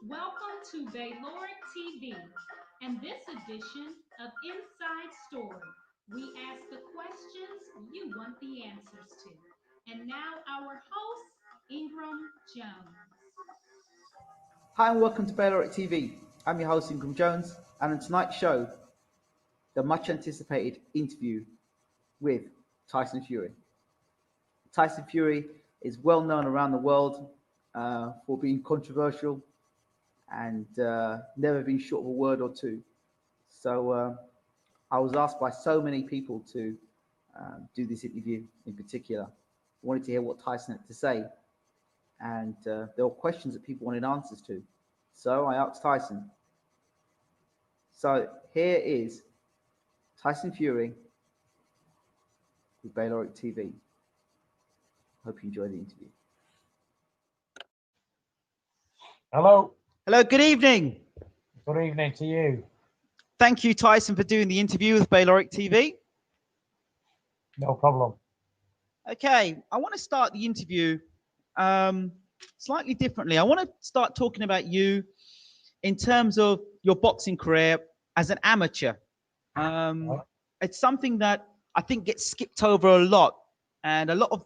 Welcome to DERECK TV and this edition of Inside Story. We ask the questions you want the answers to. And now our host, Ingram Jones. Hi and welcome to BWTM TV. I'm your host Ingram Jones, and on tonight's show, the much anticipated interview with Tyson Fury. Tyson Fury is well known around the world for being controversial and never being short of a word or two. So I was asked by so many people to do this interview in particular. I wanted to hear what Tyson had to say, and there were questions that people wanted answers to. So I asked Tyson. So here is Tyson Fury with BWTM TV. Hope you enjoy the interview. Hello. Hello, good evening. Good evening to you. Thank you, Tyson, for doing the interview with BWTM TV. No problem. Okay, I want to start the interview slightly differently. I want to start talking about you in terms of your boxing career as an amateur. It's something that I think gets skipped over a lot, and a lot of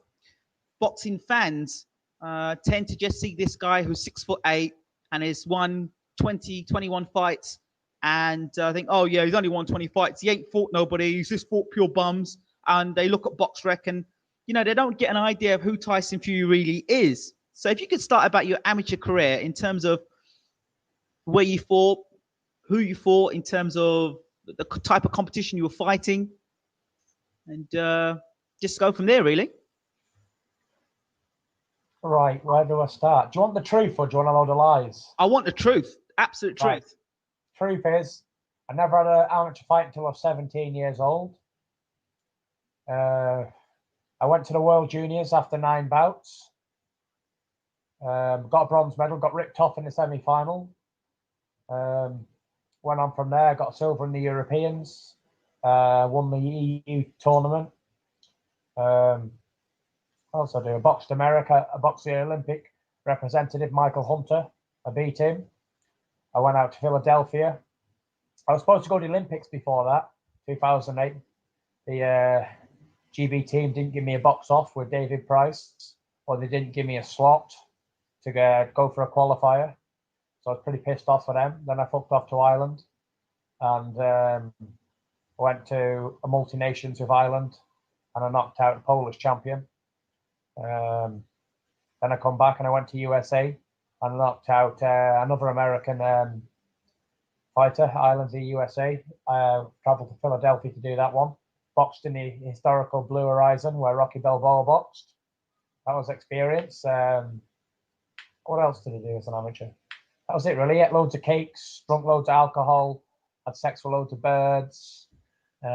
boxing fans tend to just see this guy who's 6'8" and has won 21 fights, and think, oh yeah, he's only won 20 fights. He ain't fought nobody. He's just fought pure bums. And they look at BoxRec and, you know, they don't get an idea of who Tyson Fury really is. So if you could start about your amateur career in terms of where you fought, who you fought, in terms of the type of competition you were fighting, and just go from there, really. Right, where do I start? Do you want the truth or do you want a load of lies? I want the truth, absolute truth. Right. Truth is, I never had an amateur fight until I was 17 years old. I went to the World Juniors after 9 bouts. Got a bronze medal, got ripped off in the semi-final. Went on from there, got silver in the Europeans. Won the EU tournament. What else I do? I boxed America, I boxed the Olympic representative, Michael Hunter. I beat him. I went out to Philadelphia. I was supposed to go to the Olympics before that, 2008. The GB team didn't give me a box off with David Price, or they didn't give me a slot to go for a qualifier. So I was pretty pissed off for them. Then I fucked off to Ireland and went to a multi-nations with Ireland, and I knocked out a Polish champion. Then I come back and I went to USA and knocked out another American fighter, Ireland v USA. Traveled to Philadelphia to do that one. Boxed in the historical Blue Horizon where Rocky Balboa boxed. That was experience. What else did I do as an amateur? That was it really. Ate loads of cakes, drunk loads of alcohol, had sex with loads of birds. You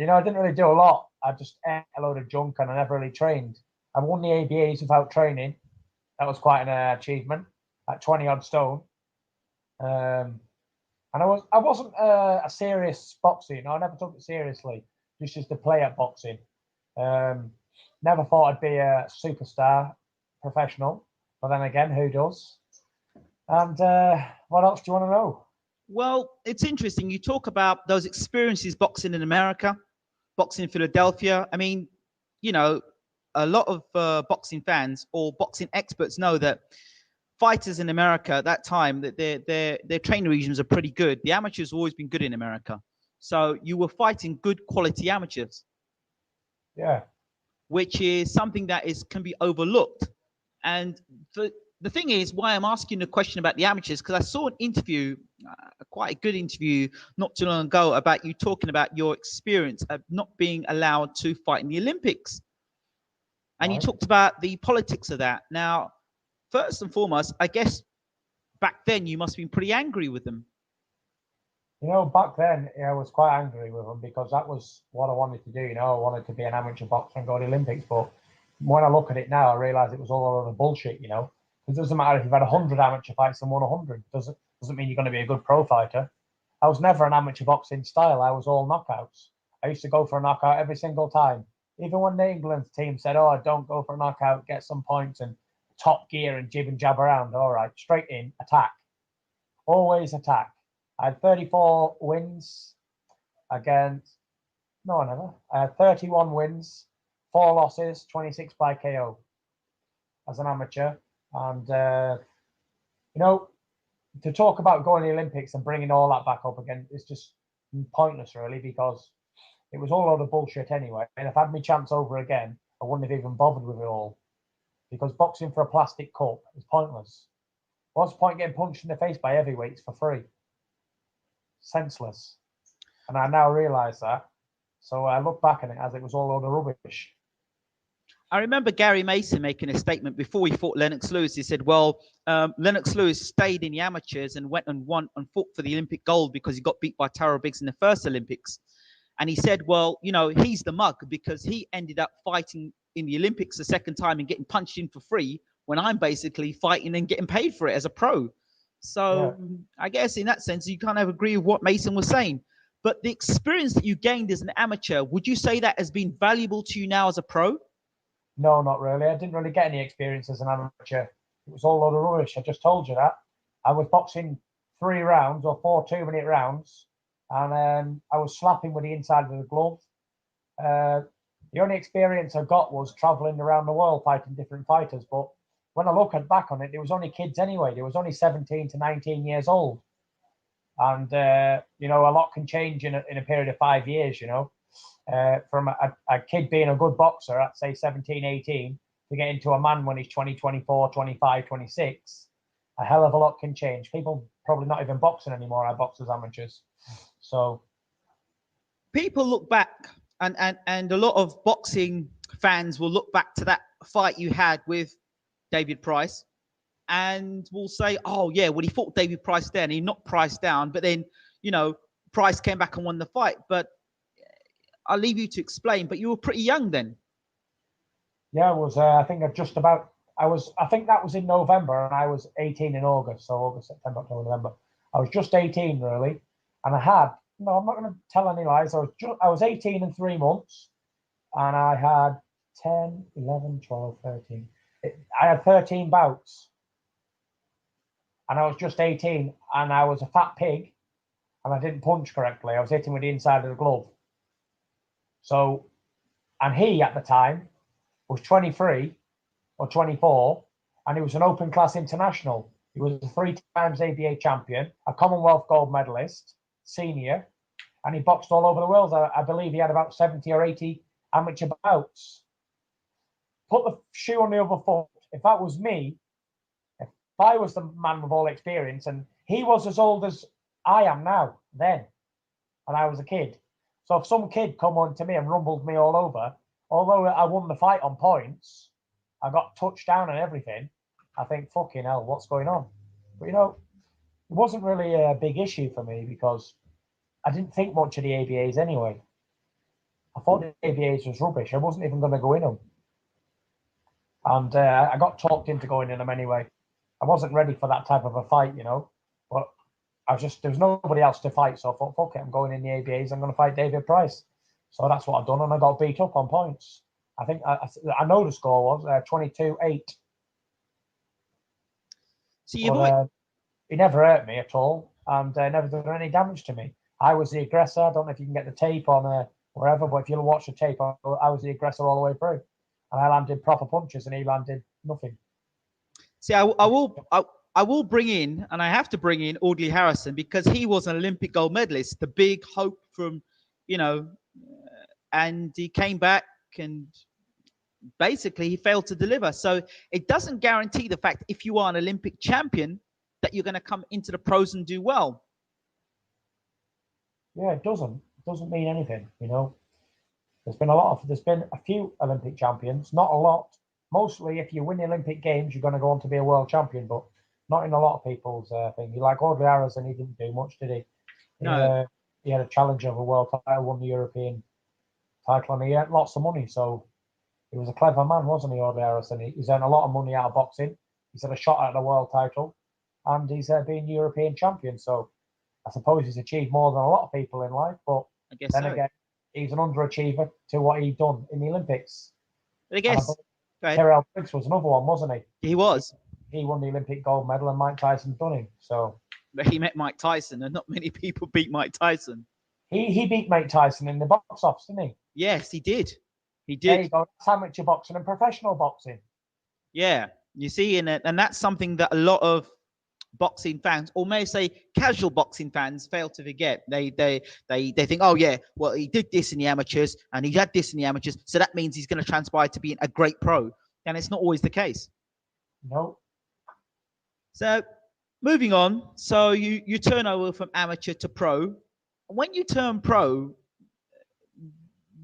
know, I didn't really do a lot. I just ate a load of junk and I never really trained. I won the ABAs without training. That was quite an achievement at 20 odd stone. And I wasn't a serious boxer, you know, I never took it seriously. Just to play at boxing. Never thought I'd be a superstar professional, but then again, who does? And what else do you want to know? Well, it's interesting. You talk about those experiences boxing in America, boxing in Philadelphia. I mean, you know, a lot of boxing fans or boxing experts know that fighters in America at that time, that their training regimes are pretty good. The amateurs have always been good in America. So you were fighting good quality amateurs. Yeah. Which is something that can be overlooked. And the thing is, why I'm asking the question about the amateurs, because I saw an interview, quite a good interview, not too long ago, about you talking about your experience of not being allowed to fight in the Olympics. And you talked about the politics of that. Now, first and foremost, I guess back then you must have been pretty angry with them. You know, back then I was quite angry with them because that was what I wanted to do. You know, I wanted to be an amateur boxer and go to the Olympics. But when I look at it now, I realise it was all a lot of bullshit. You know, it doesn't matter if you've had 100 amateur fights and won 100. Doesn't mean you're going to be a good pro fighter. I was never an amateur boxing style. I was all knockouts. I used to go for a knockout every single time. Even when the England team said, "Oh, don't go for a knockout, get some points and top gear and jib and jab around." All right, straight in, attack. Always attack. I had 34 wins against, no, never. I had 31 wins, 4 losses, 26 by KO as an amateur. And, you know, to talk about going to the Olympics and bringing all that back up again is just pointless, really, because it was all a lot of bullshit anyway. And if I had my chance over again, I wouldn't have even bothered with it all. Because boxing for a plastic cup is pointless. What's the point getting punched in the face by heavyweights for free? Senseless. And I now realise that. So I look back on it as it was all a load of rubbish. I remember Gary Mason making a statement before he fought Lennox Lewis. He said, well, Lennox Lewis stayed in the amateurs and went and won and fought for the Olympic gold because he got beat by Tyrell Biggs in the first Olympics. And he said, well, you know, he's the mug because he ended up fighting in the Olympics the second time and getting punched in for free when I'm basically fighting and getting paid for it as a pro. So yeah. I guess in that sense, you kind of agree with what Mason was saying. But the experience that you gained as an amateur, would you say that has been valuable to you now as a pro? No, not really. I didn't really get any experience as an amateur. It was all a load of rubbish. I just told you that. I was boxing 3 rounds or 4 2-minute rounds, and I was slapping with the inside of the glove. The only experience I got was traveling around the world fighting different fighters. But when I look back on it, there was only kids anyway. There was only 17 to 19 years old. And, you know, a lot can change in a period of 5 years, you know. From a kid being a good boxer at, say, 17, 18, to get into a man when he's 20, 24, 25, 26, a hell of a lot can change. People probably not even boxing anymore are boxers amateurs. So people look back, and a lot of boxing fans will look back to that fight you had with David Price and will say, oh, yeah, well, he fought David Price then. He knocked Price down. But then, you know, Price came back and won the fight. But I'll leave you to explain. But you were pretty young then. Yeah, I was. I think I think that was in November, and I was 18 in August. So August, September, October, November. I was just 18, really. And I had, no, I'm not going to tell any lies. I was 18 in 3 months. And I had 10, 11, 12, 13. I had 13 bouts. And I was just 18, and I was a fat pig, and I didn't punch correctly. I was hitting with the inside of the glove. So, and he at the time was 23 or 24, and he was an open class international. He was a 3 times ABA champion, a Commonwealth gold medalist, senior, and he boxed all over the world. I believe he had about 70 or 80 amateur bouts. Put the shoe on the other foot. If that was me, if I was the man with all experience, and he was as old as I am now then, and I was a kid. So if some kid come on to me and rumbled me all over, although I won the fight on points, I got touched down and everything, I think, fucking hell, what's going on? But, you know, it wasn't really a big issue for me because I didn't think much of the ABAs anyway. I thought the ABAs was rubbish. I wasn't even going to go in them. And I got talked into going in them anyway. I wasn't ready for that type of a fight, you know. But there was nobody else to fight, so I thought, fuck it, I'm going in the ABAs, I'm going to fight David Price. So that's what I've done, and I got beat up on points. I think I know the score was 22-8. So he never hurt me at all, and never done any damage to me. I was the aggressor. I don't know if you can get the tape on wherever, but if you'll watch the tape, I was the aggressor all the way through. And I landed proper punches, and he landed nothing. See, I will bring in, and I have to bring in Audley Harrison because he was an Olympic gold medalist, the big hope from, you know, and he came back and basically he failed to deliver. So it doesn't guarantee the fact if you are an Olympic champion that you're going to come into the pros and do well. Yeah, it doesn't. It doesn't mean anything, you know. There's been a few Olympic champions, not a lot. Mostly, if you win the Olympic Games, you're going to go on to be a world champion, but not in a lot of people's thing. You like Audley Harrison, he didn't do much, did he? No. He had a challenge of a world title, won the European title, and he had lots of money. So he was a clever man, wasn't he, Audley Harrison? He's earned a lot of money out of boxing. He's had a shot at the world title, and he's been European champion. So I suppose he's achieved more than a lot of people in life, but I guess then so. again, he's an underachiever to what he'd done in the Olympics. But I guess Terrell Briggs was another one, wasn't he? He was. He won the Olympic gold medal, and Mike Tyson done him. So, but he met Mike Tyson, and not many people beat Mike Tyson. He beat Mike Tyson in the box office, didn't he? Yes, he did. He did. There you go. That's amateur boxing and professional boxing. Yeah, you see, and that's something that a lot of boxing fans, or may I say casual boxing fans, fail to forget. They think, oh yeah, well, he did this in the amateurs and he had this in the amateurs, so that means he's going to transpire to be a great pro, and it's not always the case. No. So moving on, so you turn over from amateur to pro. When you turn pro,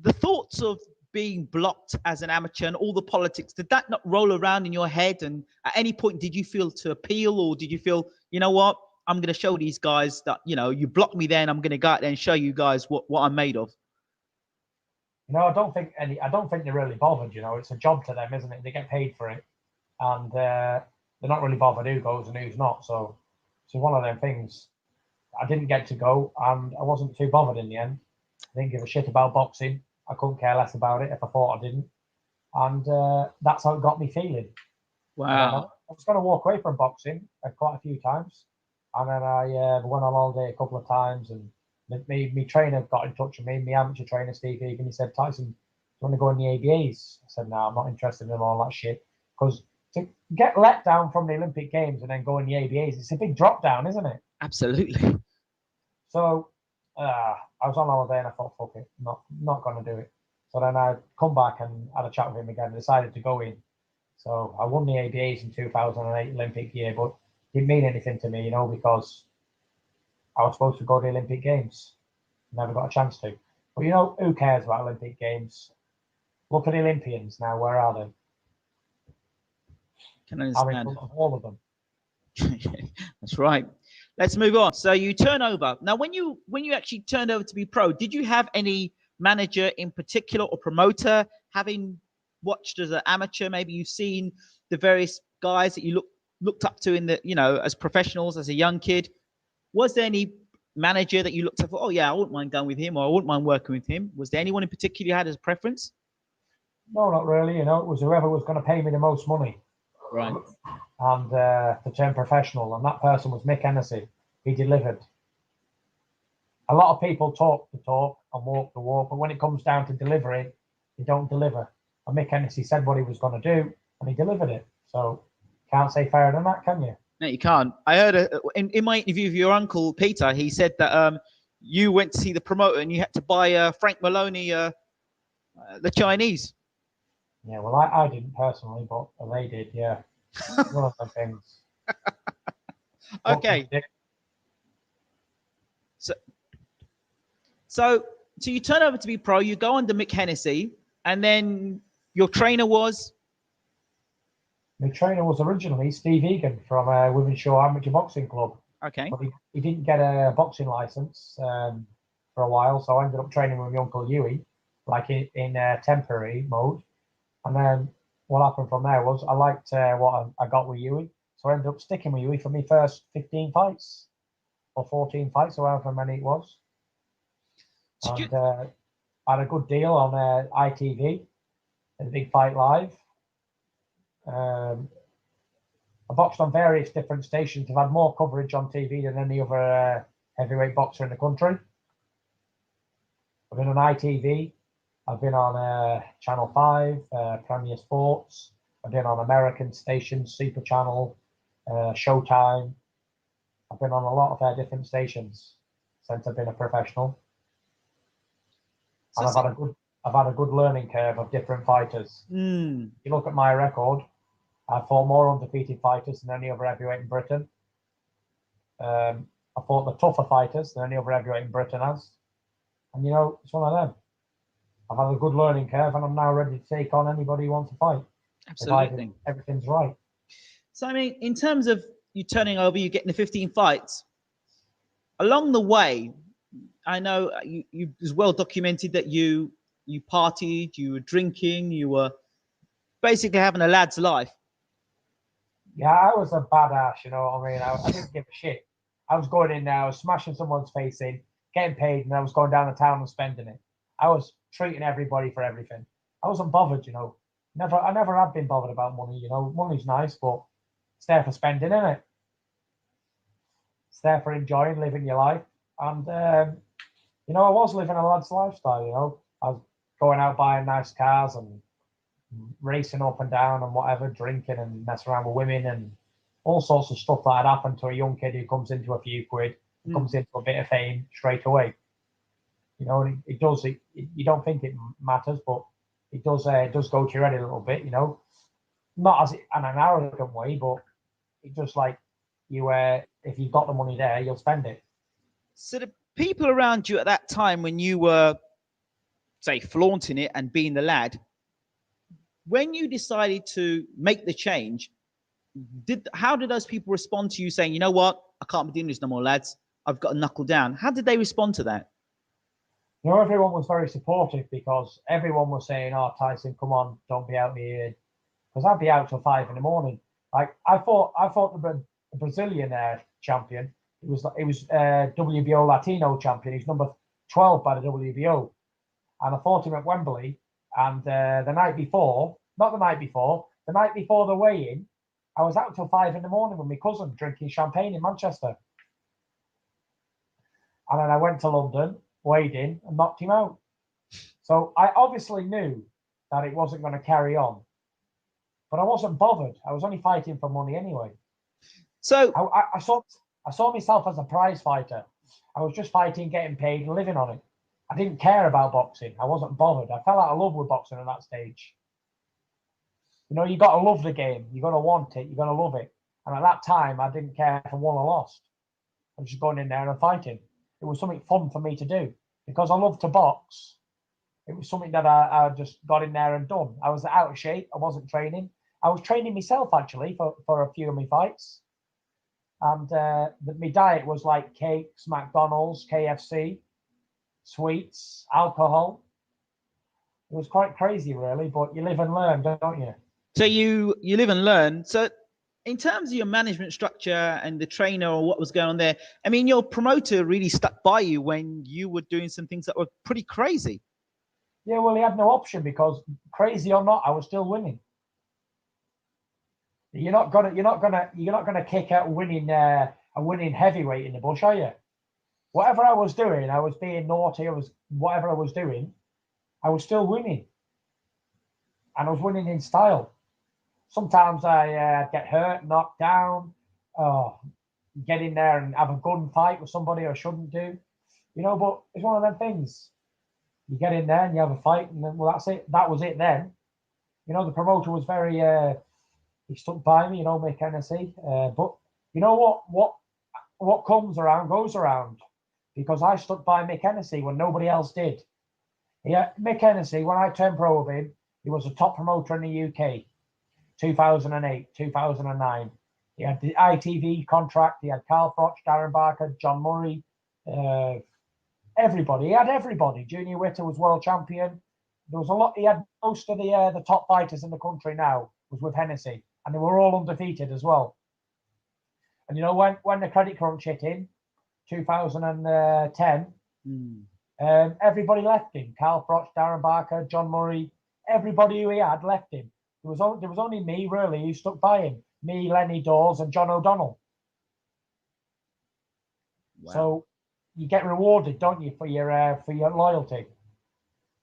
the thoughts of being blocked as an amateur and all the politics, did that not roll around in your head? And at any point, did you feel to appeal, or did you feel, you know what, I'm going to show these guys that, you know, you blocked me then, I'm going to go out there and show you guys what I'm made of? You know, I don't think they're really bothered. You know, it's a job to them, isn't it? They get paid for it, and they're not really bothered who goes and who's not. So it's one of them things. I didn't get to go, and I wasn't too bothered in the end. I didn't give a shit about boxing. I couldn't care less about it if I thought I didn't. And that's how it got me feeling. Wow. I was going to walk away from boxing quite a few times. And then I went on holiday a couple of times. And my trainer got in touch with me, my amateur trainer, Steve Egan. He said, Tyson, do you want to go in the ABAs? I said, no, I'm not interested in all that shit. Because to get let down from the Olympic Games and then go in the ABAs, it's a big drop down, isn't it? Absolutely. So I was on holiday and I thought, fuck it, not going to do it. So then I come back and had a chat with him again and decided to go in. So I won the ABAs in 2008 Olympic year, but it didn't mean anything to me, you know, because I was supposed to go to the Olympic Games. Never got a chance to. But, you know, who cares about Olympic Games? Look at the Olympians now. Where are they? Can understand. All of them. That's right. Let's move on. So you turn over. Now, when you actually turned over to be pro, did you have any manager in particular or promoter? Having watched as an amateur, maybe you've seen the various guys that you looked up to in the, you know, as professionals, as a young kid. Was there any manager that you looked at for, oh yeah, I wouldn't mind going with him, or I wouldn't mind working with him? Was there anyone in particular you had as a preference? No, not really. You know, it was whoever was going to pay me the most money. Right. And to turn professional, and that person was Mick Hennessy. He delivered. A lot of people talk the talk and walk the walk, but when it comes down to delivering, they don't deliver. And Mick Hennessy said what he was going to do, and he delivered it. So can't say fairer than that, can you? No, you can't. I heard in my interview with your uncle Peter, he said that you went to see the promoter and you had to buy Frank Maloney the Chinese. Yeah, well, I didn't personally, but they did. Yeah, one of the things. Okay. So you turn over to be pro. You go under Mick Hennessy, and then your trainer was. My trainer was originally Steve Egan from Wythenshawe Amateur Boxing Club. Okay. But he didn't get a boxing license for a while, so I ended up training with my uncle Huey, like in temporary mode. And then what happened from there was I liked what I got with Huey, so I ended up sticking with Huey for my first 15 fights or 14 fights, or however many it was. And I had a good deal on ITV, the Big Fight Live. I boxed on various different stations. I've had more coverage on TV than any other heavyweight boxer in the country. I've been on ITV. I've been on Channel 5, Premier Sports. I've been on American stations, Super Channel, Showtime. I've been on a lot of different stations since I've been a professional. and I've had a good learning curve of different fighters. Mm. You look at my record, I fought more undefeated fighters than any other heavyweight in Britain. I fought the tougher fighters than any other heavyweight in Britain has. And, you know, it's one of them. I've had a good learning curve, and I'm now ready to take on anybody who wants to fight. Absolutely. Everything's right. So, I mean, in terms of you turning over, you getting the 15 fights, along the way, I know you it's well documented that you partied, you were drinking, you were basically having a lad's life. Yeah, I was a badass, you know what I mean? I didn't give a shit. I was going in there, I was smashing someone's face in, getting paid, and I was going down the town and spending it. I was treating everybody for everything. I wasn't bothered, you know. I never have been bothered about money, you know. Money's nice, but it's there for spending, isn't it? It's there for enjoying, living your life. And, you know, I was living a lad's lifestyle, you know. I was going out buying nice cars and racing up and down and whatever, drinking and messing around with women and all sorts of stuff that had happened to a young kid who comes into a few quid, comes into a bit of fame straight away. You know, it does. You don't think it matters, but it does go to your head a little bit. You know, not as in an arrogant way, but it's just like you. If you've got the money there, you'll spend it. So the people around you at that time, when you were, say, flaunting it and being the lad, when you decided to make the change, how did those people respond to you saying, you know what, I can't be doing this no more, lads. I've got to knuckle down. How did they respond to that? You know, everyone was very supportive because everyone was saying, "Oh, Tyson, come on, don't be out here," because I'd be out till 5 a.m. Like I fought the Brazilian champion. It was WBO Latino champion. He's number 12 by the WBO, and I fought him at Wembley. And the night before the weigh-in, I was out till 5 a.m. with my cousin drinking champagne in Manchester. And then I went to London, weighed in, and knocked him out. So I obviously knew that it wasn't going to carry on. But I wasn't bothered. I was only fighting for money anyway. So I saw myself as a prize fighter. I was just fighting, getting paid, and living on it. I didn't care about boxing. I wasn't bothered. I fell out of love with boxing at that stage. You know, you got to love the game. You got to want it. You got to love it. And at that time, I didn't care if I won or lost. I was just going in there and fighting. It was something fun for me to do because I love to box. It was something that I just got in there and done. I was out of shape. I wasn't training. I was training myself actually for a few of my fights. And my diet was like cakes, McDonald's, KFC, sweets, alcohol. It was quite crazy, really, but you live and learn, don't you? So you live and learn. So in terms of your management structure and the trainer or what was going on there, I mean, your promoter really stuck by you when you were doing some things that were pretty crazy. Yeah, well, he had no option because crazy or not, I was still winning. You're not gonna kick out winning a winning heavyweight in the bush, are you? Whatever I was doing, I was being naughty. Whatever I was doing, I was still winning, and I was winning in style. Sometimes I get hurt, knocked down, get in there and have a gunfight with somebody I shouldn't do, you know. But it's one of them things. You get in there and you have a fight, and then well, that's it. That was it then. You know, the promoter was very. He stuck by me, you know, Mick Hennessy. But you know what comes around goes around, because I stuck by Mick Hennessy when nobody else did. Yeah, Mick Hennessy, when I turned pro with him, he was a top promoter in the UK. 2008, 2009. He had the ITV contract. He had Carl Froch, Darren Barker, John Murray, everybody. He had everybody. Junior Witter was world champion. There was a lot. He had most of the top fighters in the country now was with Hennessy, and they were all undefeated as well. And you know, when the credit crunch hit in 2010, everybody left him. Carl Froch, Darren Barker, John Murray, everybody who he had left him. There was only me really who stuck by him. Me, Lenny Dawes, and John O'Donnell. Wow. So you get rewarded, don't you, for your loyalty?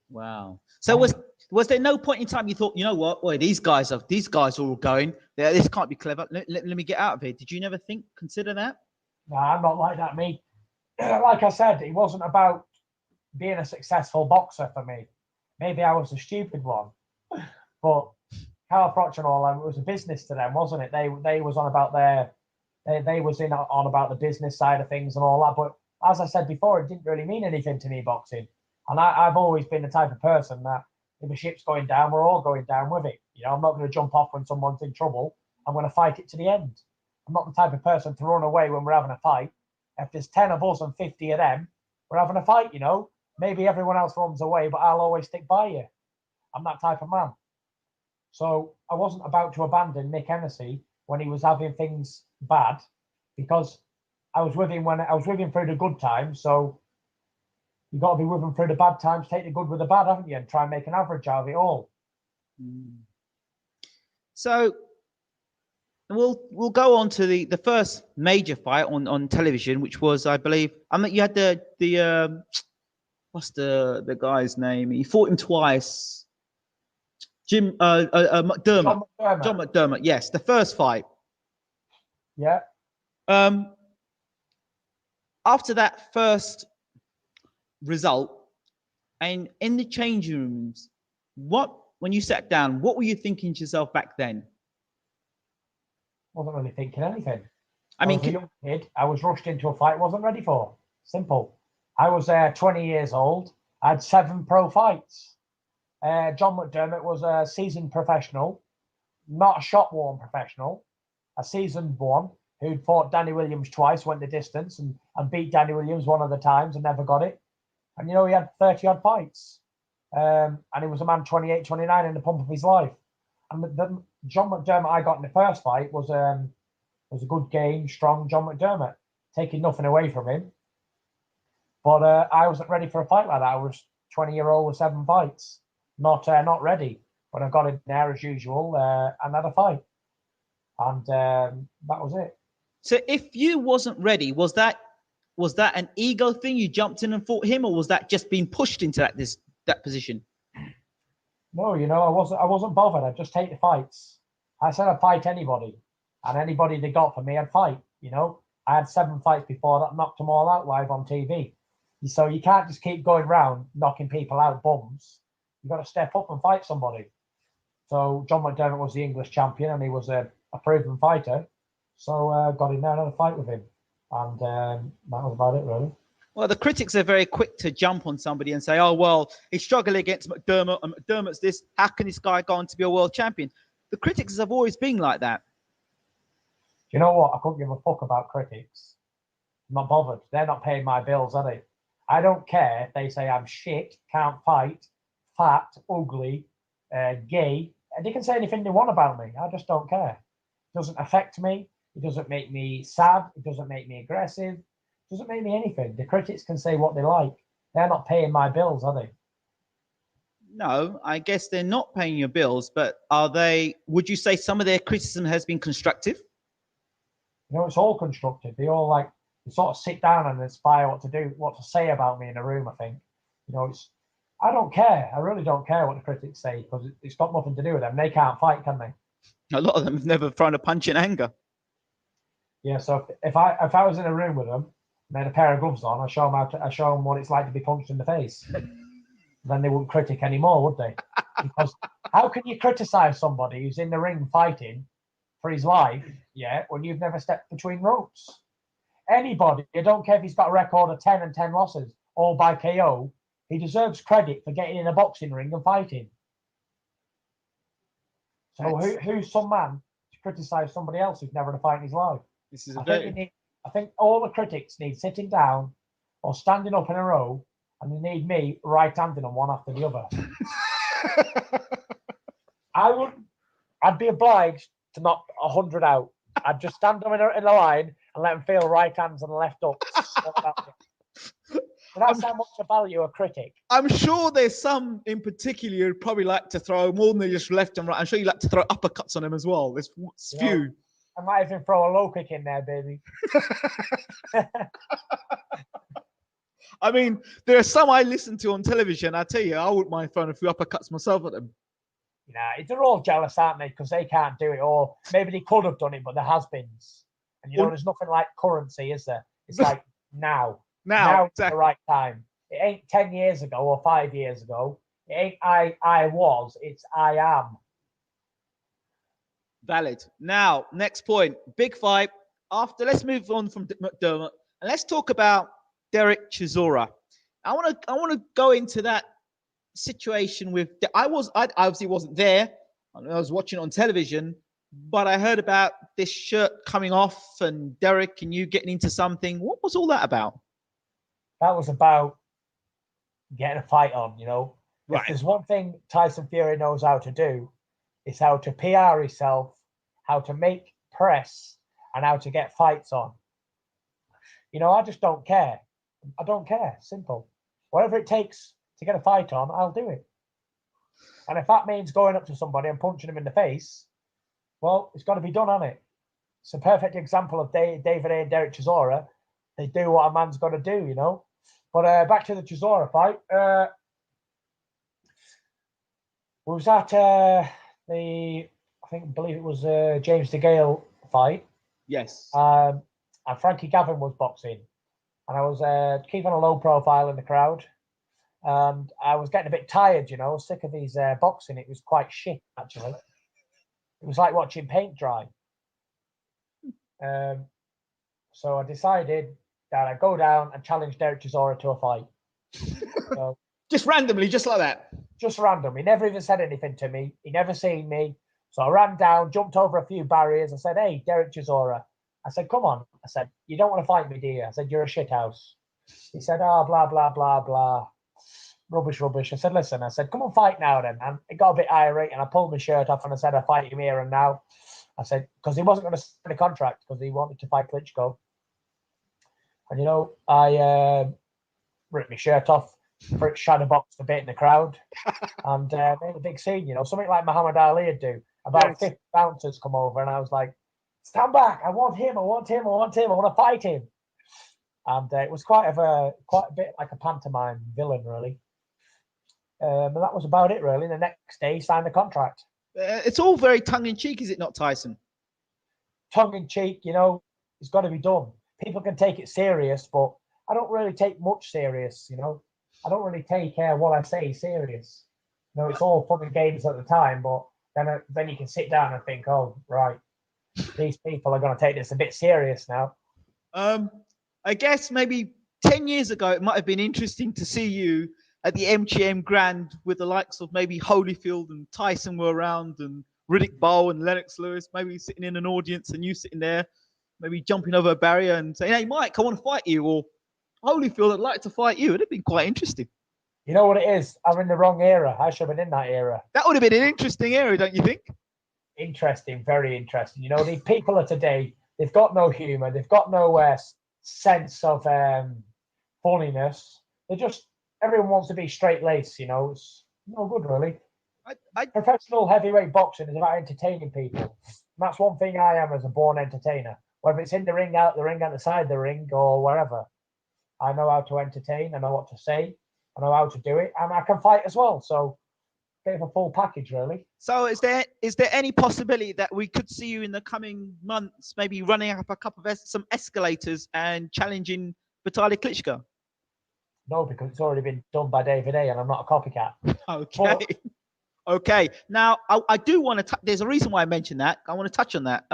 Wow. So was there no point in time you thought, you know what? Well, these guys are all going. This can't be clever. Let me get out of here. Did you never consider that? No, I'm not like that, me. Like I said, it wasn't about being a successful boxer for me. Maybe I was a stupid one, but Carl Froch and all, it was a business to them, wasn't it? They was on about they was on about the business side of things and all that. But as I said before, it didn't really mean anything to me, boxing. And I've always been the type of person that if a ship's going down, we're all going down with it. You know, I'm not going to jump off when someone's in trouble. I'm going to fight it to the end. I'm not the type of person to run away when we're having a fight. If there's 10 of us and 50 of them, we're having a fight, you know. Maybe everyone else runs away, but I'll always stick by you. I'm that type of man. So I wasn't about to abandon Nick Hennessy when he was having things bad, because I was with him through the good times. So you got to be with him through the bad times, take the good with the bad, haven't you? And try and make an average out of it all. So we'll go on to the first major fight on television, which was, I believe, you had the what's the guy's name? He fought him twice. McDermott. John McDermott. Yes, the first fight. Yeah. After that first result, and in the changing rooms, when you sat down, what were you thinking to yourself back then? Wasn't really thinking anything. I mean, was a young kid. I was rushed into a fight. Wasn't ready for. Simple. I was 20 years old. I had 7 pro fights. John McDermott was a seasoned professional, not a shot-worn professional, a seasoned one who'd fought Danny Williams twice, went the distance, and beat Danny Williams one of the times and never got it. And, you know, he had 30-odd fights. And he was a man 28, 29 in the pomp of his life. And the John McDermott I got in the first fight was a good game, strong John McDermott, taking nothing away from him. But I wasn't ready for a fight like that. I was 20-year-old with 7 fights, not ready. But I got in there as usual and had a fight. And that was it. So if you wasn't ready, was that an ego thing? You jumped in and fought him, or was that just being pushed into that position? No, you know, I wasn't bothered. I'd just take the fights. I said I'd fight anybody, and anybody they got for me, I'd fight. You know, I had 7 fights before that, knocked them all out live on TV. So you can't just keep going around knocking people out bums. You got to step up and fight somebody. So John McDermott was the English champion, and he was a proven fighter. So got in there and had a fight with him, and that was about it, really. Well, the critics are very quick to jump on somebody and say, oh, well, he's struggling against McDermott, and McDermott's this. How can this guy go on to be a world champion? The critics have always been like that. You know what? I couldn't give a fuck about critics. I'm not bothered. They're not paying my bills, are they? I don't care if they say I'm shit, can't fight, fat, ugly, gay. They can say anything they want about me. I just don't care. It doesn't affect me. It doesn't make me sad. It doesn't make me aggressive. It doesn't make me anything. The critics can say what they like. They're not paying my bills, are they? No, I guess they're not paying your bills, but are they? Would you say some of their criticism has been constructive? You know, it's all constructive. They all they sort of sit down and inspire what to say about me in a room, I think. You know, I don't care. I really don't care what the critics say, because it's got nothing to do with them. They can't fight, can they? A lot of them have never thrown a punch in anger. Yeah, so if I was in a room with them and they had a pair of gloves on, I show them what it's like to be punched in the face. Then they wouldn't critic anymore, would they? Because how can you criticize somebody who's in the ring fighting for his life, when you've never stepped between ropes? Anybody, I don't care if he's got a record of 10 and 10 losses, all by KO, he deserves credit for getting in a boxing ring and fighting. So who's some man to criticize somebody else who's never had a fight in his life? This is I think all the critics need sitting down or standing up in a row, and they need me right-handing them one after the other. I'd be obliged to knock 100 out. I'd just stand them in a line and let them feel right hands and left up. That's how much I value a critic. I'm sure there's some in particular you'd probably like to throw more than just left and right. I'm sure you like to throw uppercuts on them as well. There's few. I might even throw a low kick in there, baby. I mean, there are some I listen to on television. I tell you, I wouldn't mind throwing a few uppercuts myself at them. Nah, they're all jealous, aren't they? Because they can't do it, or maybe they could have done it, but there has been. And you know, there's nothing like currency, is there? It's like now. Now exactly. Is the right time. It ain't 10 years ago or 5 years ago. It ain't I was, it's I am. Valid. Now, next point. Big fight. Let's move on from McDermott and let's talk about DERECK CHISORA. I want to go into that situation with. I obviously wasn't there. I was watching it on television, but I heard about this shirt coming off and DERECK and you getting into something. What was all that about? That was about getting a fight on, you know. Right. If there's one thing Tyson Fury knows how to do, it's how to PR himself, how to make press, and how to get fights on. You know, I just don't care. I don't care. Simple. Whatever it takes to get a fight on, I'll do it. And if that means going up to somebody and punching him in the face, well, it's got to be done, hasn't it? It's a perfect example of David A and DERECK CHISORA. They do what a man's got to do, you know. But back to the Chisora fight. We was at I believe it was James DeGale fight. Yes. And Frankie Gavin was boxing. And I was keeping a low profile in the crowd. And I was getting a bit tired, you know, sick of these boxing. It was quite shit, actually. It was like watching paint dry. So I decided that I'd go down and challenge DERECK CHISORA to a fight. So, just randomly, just like that. Just random. He never even said anything to me. He never seen me. So I ran down, jumped over a few barriers. I said, "Hey, DERECK CHISORA." I said, "Come on." I said, "You don't want to fight me, do you?" I said, "You're a shithouse." He said, "Oh, blah, blah, blah, blah. Rubbish, rubbish." I said, "Listen," I said, "come on, fight now then." And it got a bit irate and I pulled my shirt off and I said, "I fight him here and now." I said, because he wasn't going to sign a contract because he wanted to fight Klitschko. And, you know, I ripped my shirt off, shadow boxed a bit in the crowd and made a big scene, you know, something like Muhammad Ali would do. About 50 bouncers come over and I was like, "Stand back, I want him, I want him, I want him, I want to fight him." And it was quite a bit like a pantomime villain, really. And that was about it, really. The next day, he signed the contract. It's all very tongue-in-cheek, is it not, Tyson? Tongue-in-cheek, you know, it's got to be done. People can take it serious, but I don't really take much serious, you know. I don't really take what I say serious. You know, it's all fun and games at the time, but then you can sit down and think, oh, right, these people are going to take this a bit serious now. I guess maybe 10 years ago, it might have been interesting to see you at the MGM Grand with the likes of maybe Holyfield and Tyson were around and Riddick Bowe and Lennox Lewis, maybe sitting in an audience and you sitting there, maybe jumping over a barrier and saying, "Hey, Mike, I want to fight you," or "Holyfield, I'd like to fight you." It'd have been quite interesting. You know what it is? I'm in the wrong era. I should have been in that era. That would have been an interesting era, don't you think? Interesting, very interesting. You know, the people of today, they've got no humor. They've got no sense of funniness. Everyone wants to be straight laced, you know. It's no good, really. Professional heavyweight boxing is about entertaining people. And that's one thing I am as a born entertainer. Whether it's in the ring, out the ring, at the side of the ring, or wherever. I know how to entertain. I know what to say. I know how to do it. And I can fight as well. So, bit of a full package, really. So is there any possibility that we could see you in the coming months, maybe running up a couple of some escalators and challenging Vitaly Klitschko? No, because it's already been done by David A, and I'm not a copycat. Okay. But, okay. Now, I do want to. There's a reason why I mentioned that. I want to touch on that.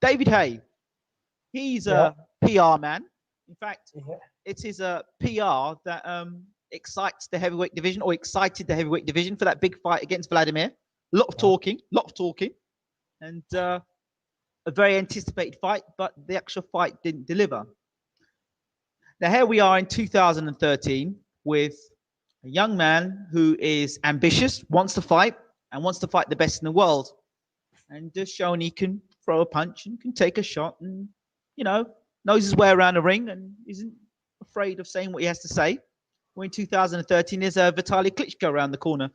David Hay, he's a PR man. In fact, it's his PR that excites the heavyweight division, or excited the heavyweight division for that big fight against Vladimir. A lot of talking, and a very anticipated fight, but the actual fight didn't deliver. Now, here we are in 2013 with a young man who is ambitious, wants to fight, and wants to fight the best in the world. And just showing he can throw a punch and can take a shot and, you know, knows his way around the ring and isn't afraid of saying what he has to say. Well, in 2013, there's Vitaly Klitschko around the corner.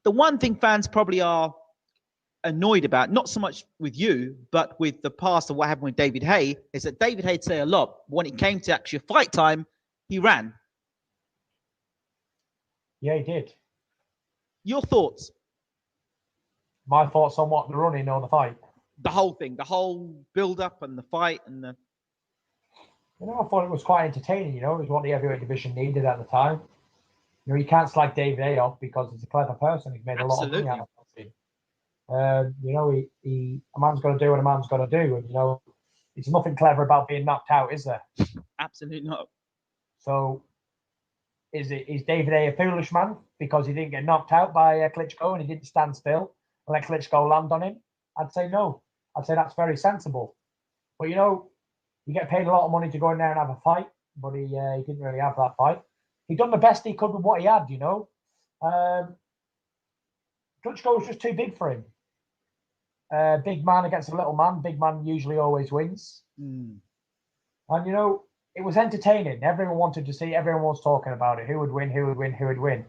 The one thing fans probably are annoyed about, not so much with you, but with the past of what happened with David Hay, is that David Hay'd say a lot. When it came to actual fight time, he ran. Yeah, he did. Your thoughts? My thoughts on what, the running or the fight? The whole thing, the whole build-up and the fight and the... I thought it was quite entertaining. It was what the heavyweight division needed at the time. You can't slag David A off because he's a clever person. He's made a lot of money out of it. A man's got to do what a man's got to do, and there's nothing clever about being knocked out, is there? Absolutely not. So, is David A foolish man because he didn't get knocked out by Klitschko and he didn't stand still and let Klitschko land on him? I'd say no. I'd say that's very sensible. But you get paid a lot of money to go in there and have a fight, but he didn't really have that fight. He done the best he could with what he had. Klitschko was just too big for him. Big man against a little man. Big man usually always wins. And it was entertaining. Everyone wanted to see. Everyone was talking about it. Who would win? Who would win? Who would win?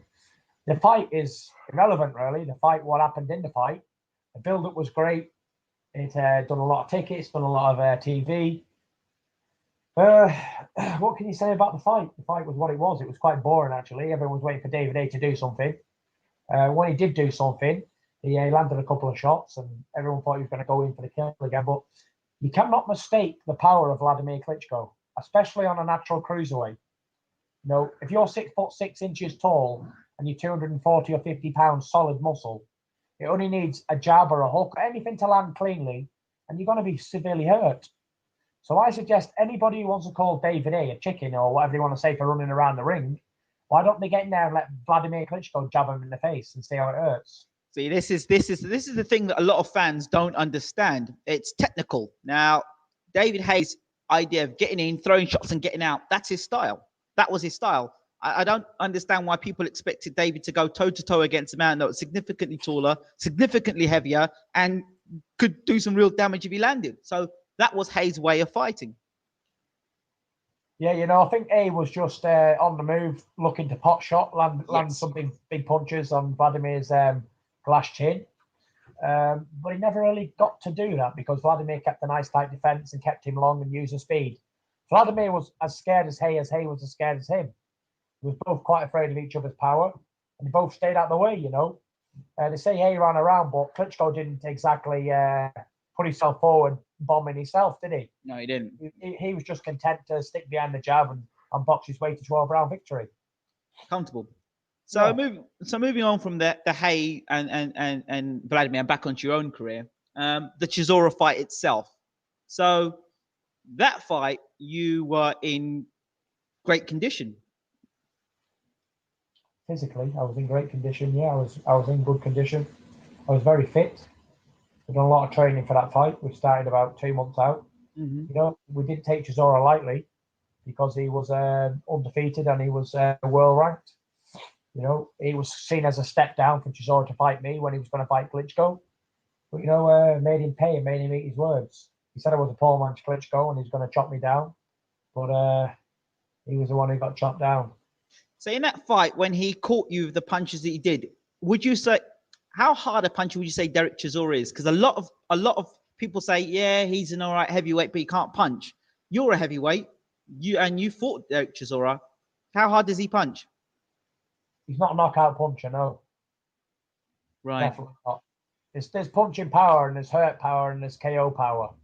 The fight is irrelevant, really. The fight, what happened in the fight. The build-up was great. It done a lot of tickets, done a lot of TV. What can you say about the fight? The fight was what it was. It was quite boring, actually. Everyone was waiting for David A to do something. When he did do something, he landed a couple of shots, and everyone thought he was going to go in for the kill again. But you cannot mistake the power of Vladimir Klitschko, especially on a natural cruiserweight. If you're 6'6" tall and you're 240 or 50 pounds solid muscle, it only needs a jab or a hook, anything to land cleanly, and you're going to be severely hurt. So I suggest anybody who wants to call David A chicken or whatever they want to say for running around the ring, why don't they get in there and let Vladimir Klitschko jab him in the face and see how it hurts? See, this is the thing that a lot of fans don't understand. It's technical. Now, David Hayes' idea of getting in, throwing shots and getting out, that's his style. That was his style. I don't understand why people expected David to go toe-to-toe against a man that was significantly taller, significantly heavier, and could do some real damage if he landed. So that was Hayes' way of fighting. Yeah, I think A was just on the move, looking to pot shot, land some big punches on Vladimir's glass chin. But he never really got to do that because Vladimir kept a nice tight defense and kept him long and using speed. Vladimir was as scared as Hay was as scared as him. They were both quite afraid of each other's power, and they both stayed out of the way, They say Hay ran around, but Klitschko didn't exactly put himself forward, bombing himself, did he? No, he didn't. He was just content to stick behind the jab and box his way to 12-round victory. Comfortable. So moving on from the Hay and Vladimir, and back onto your own career, the Chisora fight itself. So that fight, you were in great condition. Physically, I was in great condition. Yeah, I was in good condition. I was very fit. We've done a lot of training for that fight. We started about 2 months out. Mm-hmm. We didn't take Chisora lightly because he was undefeated and he was world ranked. He was seen as a step down for Chisora to fight me when he was going to fight Klitschko. But, made him pay and made him eat his words. He said I was a poor man's Klitschko and he's going to chop me down. But he was the one who got chopped down. So in that fight, when he caught you with the punches that he did, would you say, how hard a puncher would you say Derek Chisora is? Because a lot of people say, yeah, he's an all right heavyweight, but he can't punch. You're a heavyweight. You fought Derek Chisora. How hard does he punch? He's not a knockout puncher, no. Right. Definitely not. There's punching power and there's hurt power and there's KO power.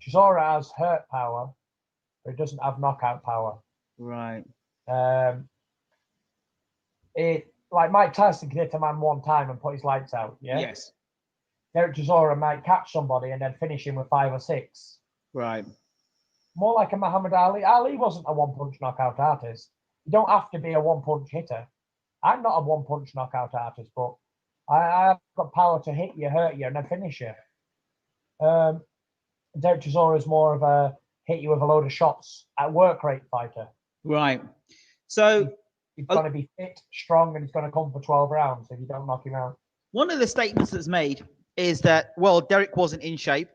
Chisora has hurt power, but it doesn't have knockout power. Right. Like Mike Tyson can hit a man one time and put his lights out. Yeah. Yes. Derek Chisora might catch somebody and then finish him with 5 or 6. Right. More like a Muhammad Ali. Ali wasn't a one-punch knockout artist. You don't have to be a one-punch hitter. I'm not a one-punch knockout artist, but I've got power to hit you, hurt you, and then finish you. Derek Chisora is more of a hit you with a load of shots at work rate fighter. Right. So he's going to be fit, strong, and he's going to come for 12 rounds if you don't knock him out. One of the statements that's made is that, well, Derek wasn't in shape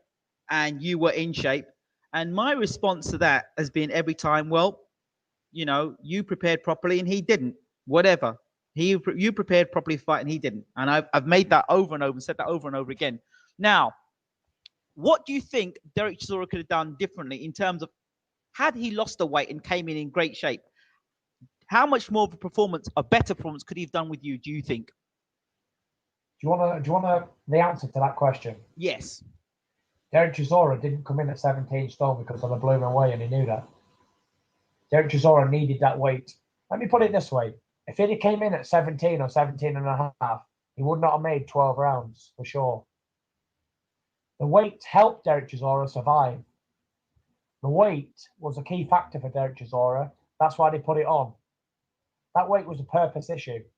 and you were in shape. And my response to that has been every time, well, you prepared properly and he didn't. Whatever. You prepared properly for fight and he didn't. And I've made that over and over and said that over and over again. Now, what do you think Derek Chisora could have done differently in terms of, had he lost the weight and came in great shape, how much more of a better performance could he have done with you, do you think? Do you want the answer to that question? Yes. Derek Chisora didn't come in at 17 stone because of the blooming way, and he knew that. Derek Chisora needed that weight. Let me put it this way. If he'd came in at 17 or 17 and a half, he would not have made 12 rounds, for sure. The weight helped Derek Chisora survive. The weight was a key factor for Derek Chisora. That's why they put it on. That weight was a purpose issue. It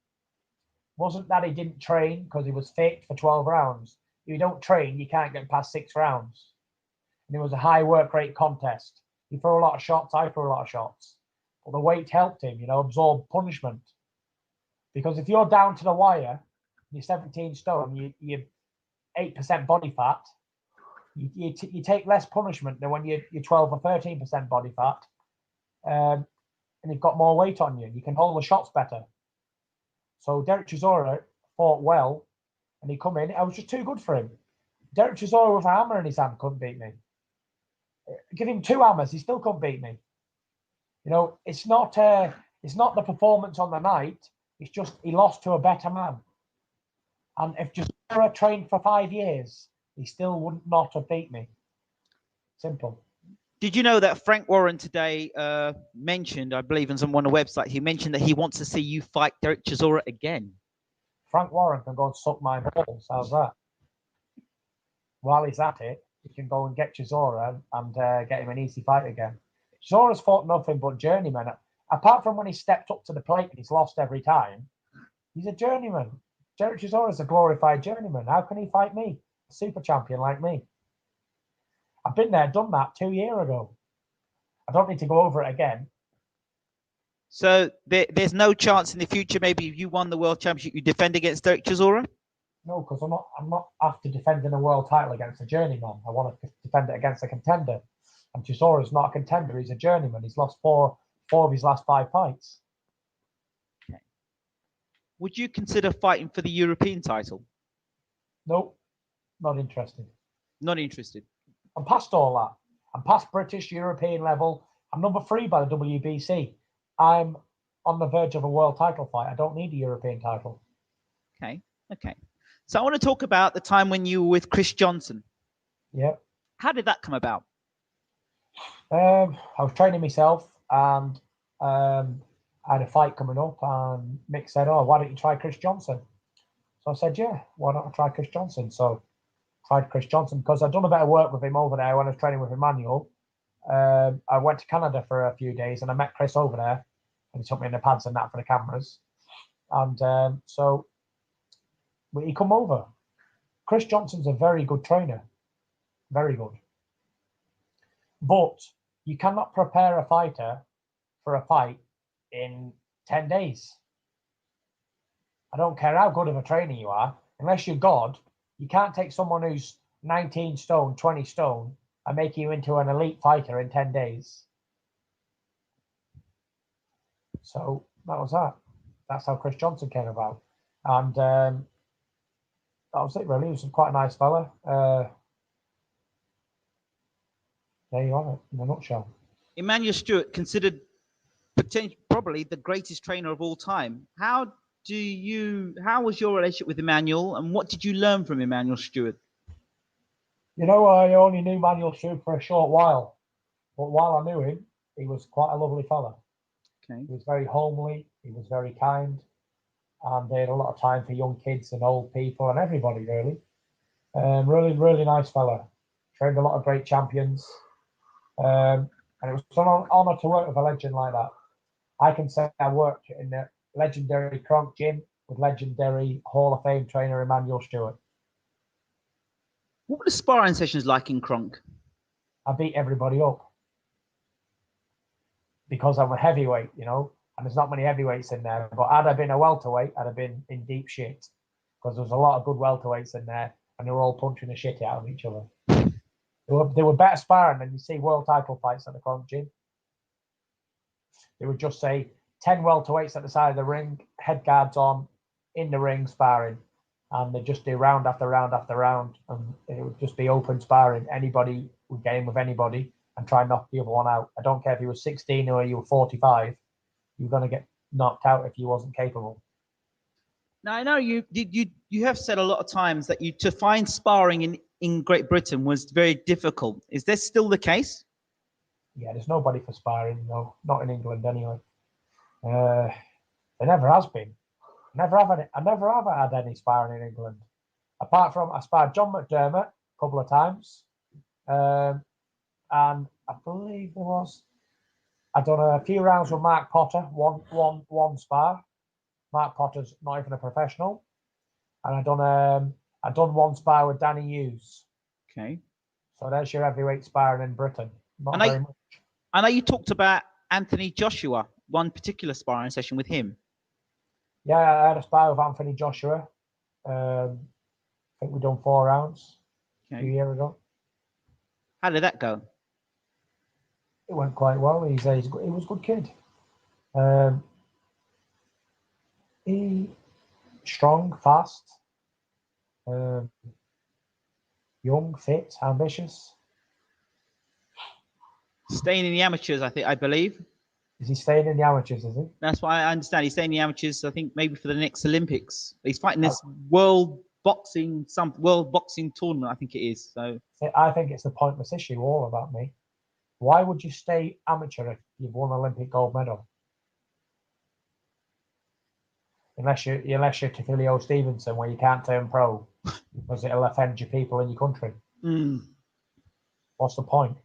wasn't that he didn't train because he was fit for 12 rounds. If you don't train, you can't get past 6 rounds. And it was a high work rate contest. You throw a lot of shots, I throw a lot of shots. But the weight helped him, absorb punishment. Because if you're down to the wire, you're 17 stone, you're 8% body fat, you take less punishment than when you're 12 or 13% body fat, and you've got more weight on you. You can hold the shots better. So Derek Chisora fought well, and he come in. I was just too good for him. Derek Chisora with a hammer in his hand couldn't beat me. Give him 2 hammers, he still couldn't beat me. It's not the performance on the night. It's just he lost to a better man. And if Chisora trained for 5 years, he still would not have beat me. Simple. Did you know that Frank Warren today mentioned, I believe, on one of the websites, he mentioned that he wants to see you fight Derek Chisora again? Frank Warren can go and suck my balls. How's that? While he's at it, he can go and get Chisora and get him an easy fight again. Chisora's fought nothing but journeymen. Apart from when he stepped up to the plate and he's lost every time, he's a journeyman. Derek Chisora's a glorified journeyman. How can he fight me? A super champion like me. I've been there, done that 2 years ago. I don't need to go over it again. So there's no chance in the future, maybe if you won the world championship, you defend against Derek Chisora? No, because I'm not after defending a world title against a journeyman. I want to defend it against a contender. And Chisora's not a contender, he's a journeyman. He's lost four of his last 5 fights. Okay. Would you consider fighting for the European title? Nope, not interested. Not interested. I'm past all that. I'm past British, European level. I'm number 3 by the WBC. I'm on the verge of a world title fight. I don't need a European title. Okay. So I want to talk about the time when you were with Chris Johnson. Yeah. How did that come about? I was training myself, and I had a fight coming up, and Mick said, "Oh, why don't you try Chris Johnson?" So I said, "Yeah, why don't I try Chris Johnson?" So I tried Chris Johnson because I'd done a bit of work with him over there when I was training with Emmanuel. I went to Canada for a few days, and I met Chris over there, and he took me in the pads and that for the cameras. And so he come over. Chris Johnson's a very good trainer, very good. But you cannot prepare a fighter for a fight in 10 days. I don't care how good of a trainer you are, unless you're God, you can't take someone who's 19 stone, 20 stone, and make you into an elite fighter in 10 days. So that was that. That's how Chris Johnson came about. And that was it, really. He was quite a nice fella. There you are, in a nutshell. Emmanuel Stewart, considered probably the greatest trainer of all time. How was your relationship with Emmanuel, and what did you learn from Emmanuel Stewart? I only knew Emmanuel Stewart for a short while, but while I knew him, he was quite a lovely fella. Okay. He was very homely, he was very kind, and they had a lot of time for young kids and old people and everybody, really. Really, really nice fella. Trained a lot of great champions. And it was an honour to work with a legend like that. I can say I worked in the legendary Kronk gym with legendary Hall of Fame trainer Emmanuel Stewart. What were the sparring sessions like in Kronk? I beat everybody up because I'm a heavyweight, and there's not many heavyweights in there. But had I been a welterweight, I'd have been in deep shit because there was a lot of good welterweights in there, and they were all punching the shit out of each other. They were better sparring than you see world title fights at the Kronk gym. They would just say 10 welterweights at the side of the ring, head guards on, in the ring sparring. And they'd just do round after round after round. And it would just be open sparring. Anybody would get in with anybody and try and knock the other one out. I don't care if you were 16 or you were 45. You're going to get knocked out if you wasn't capable. Now, I know you have said a lot of times that to find sparring in Great Britain was very difficult. Is this still the case? Yeah, there's nobody for sparring, no, not in England anyway. There never has been. I never have had any sparring in England. Apart from I sparred John McDermott a couple of times. And I believe I've done a few rounds with Mark Potter, one spar. Mark Potter's not even a professional. And I've done one spar with Danny Hughes. Okay. So there's your heavyweight sparring in Britain. Not And very much. I know you talked about Anthony Joshua, one particular sparring session with him. Yeah, I had a spar with Anthony Joshua. I think we done 4 rounds a year ago. How did that go? It went quite well. He was a good kid. He strong, fast, young, fit, ambitious. Staying in the amateurs, I believe. Is he staying in the amateurs, is he? That's what I understand. He's staying in the amateurs, I think, maybe for the next Olympics. He's fighting this world boxing tournament, I think it is. So I think it's a pointless issue all about me. Why would you stay amateur if you've won Olympic gold medal? Unless you're Tafilio Stevenson, where you can't turn pro because it'll offend your people in your country. What's the point?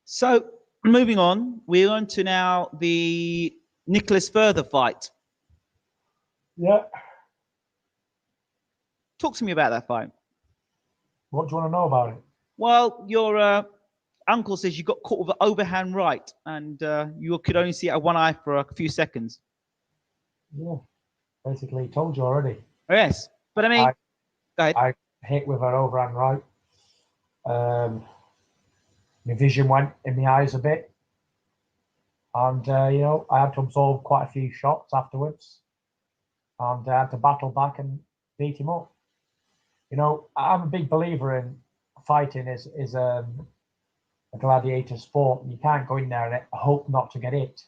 So moving on, we're on to now the Nicholas Further fight. Yeah. Talk to me about that fight. What do you want to know about it? Well, your uncle says you got caught with an overhand right, and you could only see it at one eye for a few seconds. Yeah, basically told you already. Yes, but I mean, go ahead. I hit with an overhand right. My vision went in the eyes a bit, and I had to absorb quite a few shots afterwards, and I had to battle back and beat him up. I'm a big believer in fighting is a gladiator sport. You can't go in there and hope not to get hit,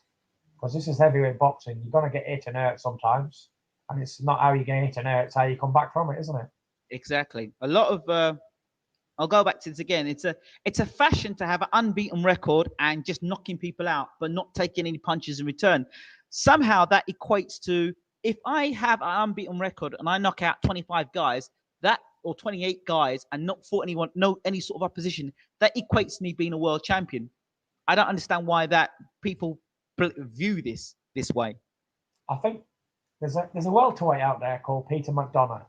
because this is heavyweight boxing. You're gonna get hit and hurt sometimes, and it's not how you get hit and hurt; it's how you come back from it, isn't it? Exactly. A lot of I'll go back to this again. It's a fashion to have an unbeaten record and just knocking people out, but not taking any punches in return. Somehow that equates to, if I have an unbeaten record and I knock out 25 guys, or 28 guys, and not fought any sort of opposition, that equates to me being a world champion. I don't understand why that people view this way. I think there's a welterweight out there called Peter McDonough,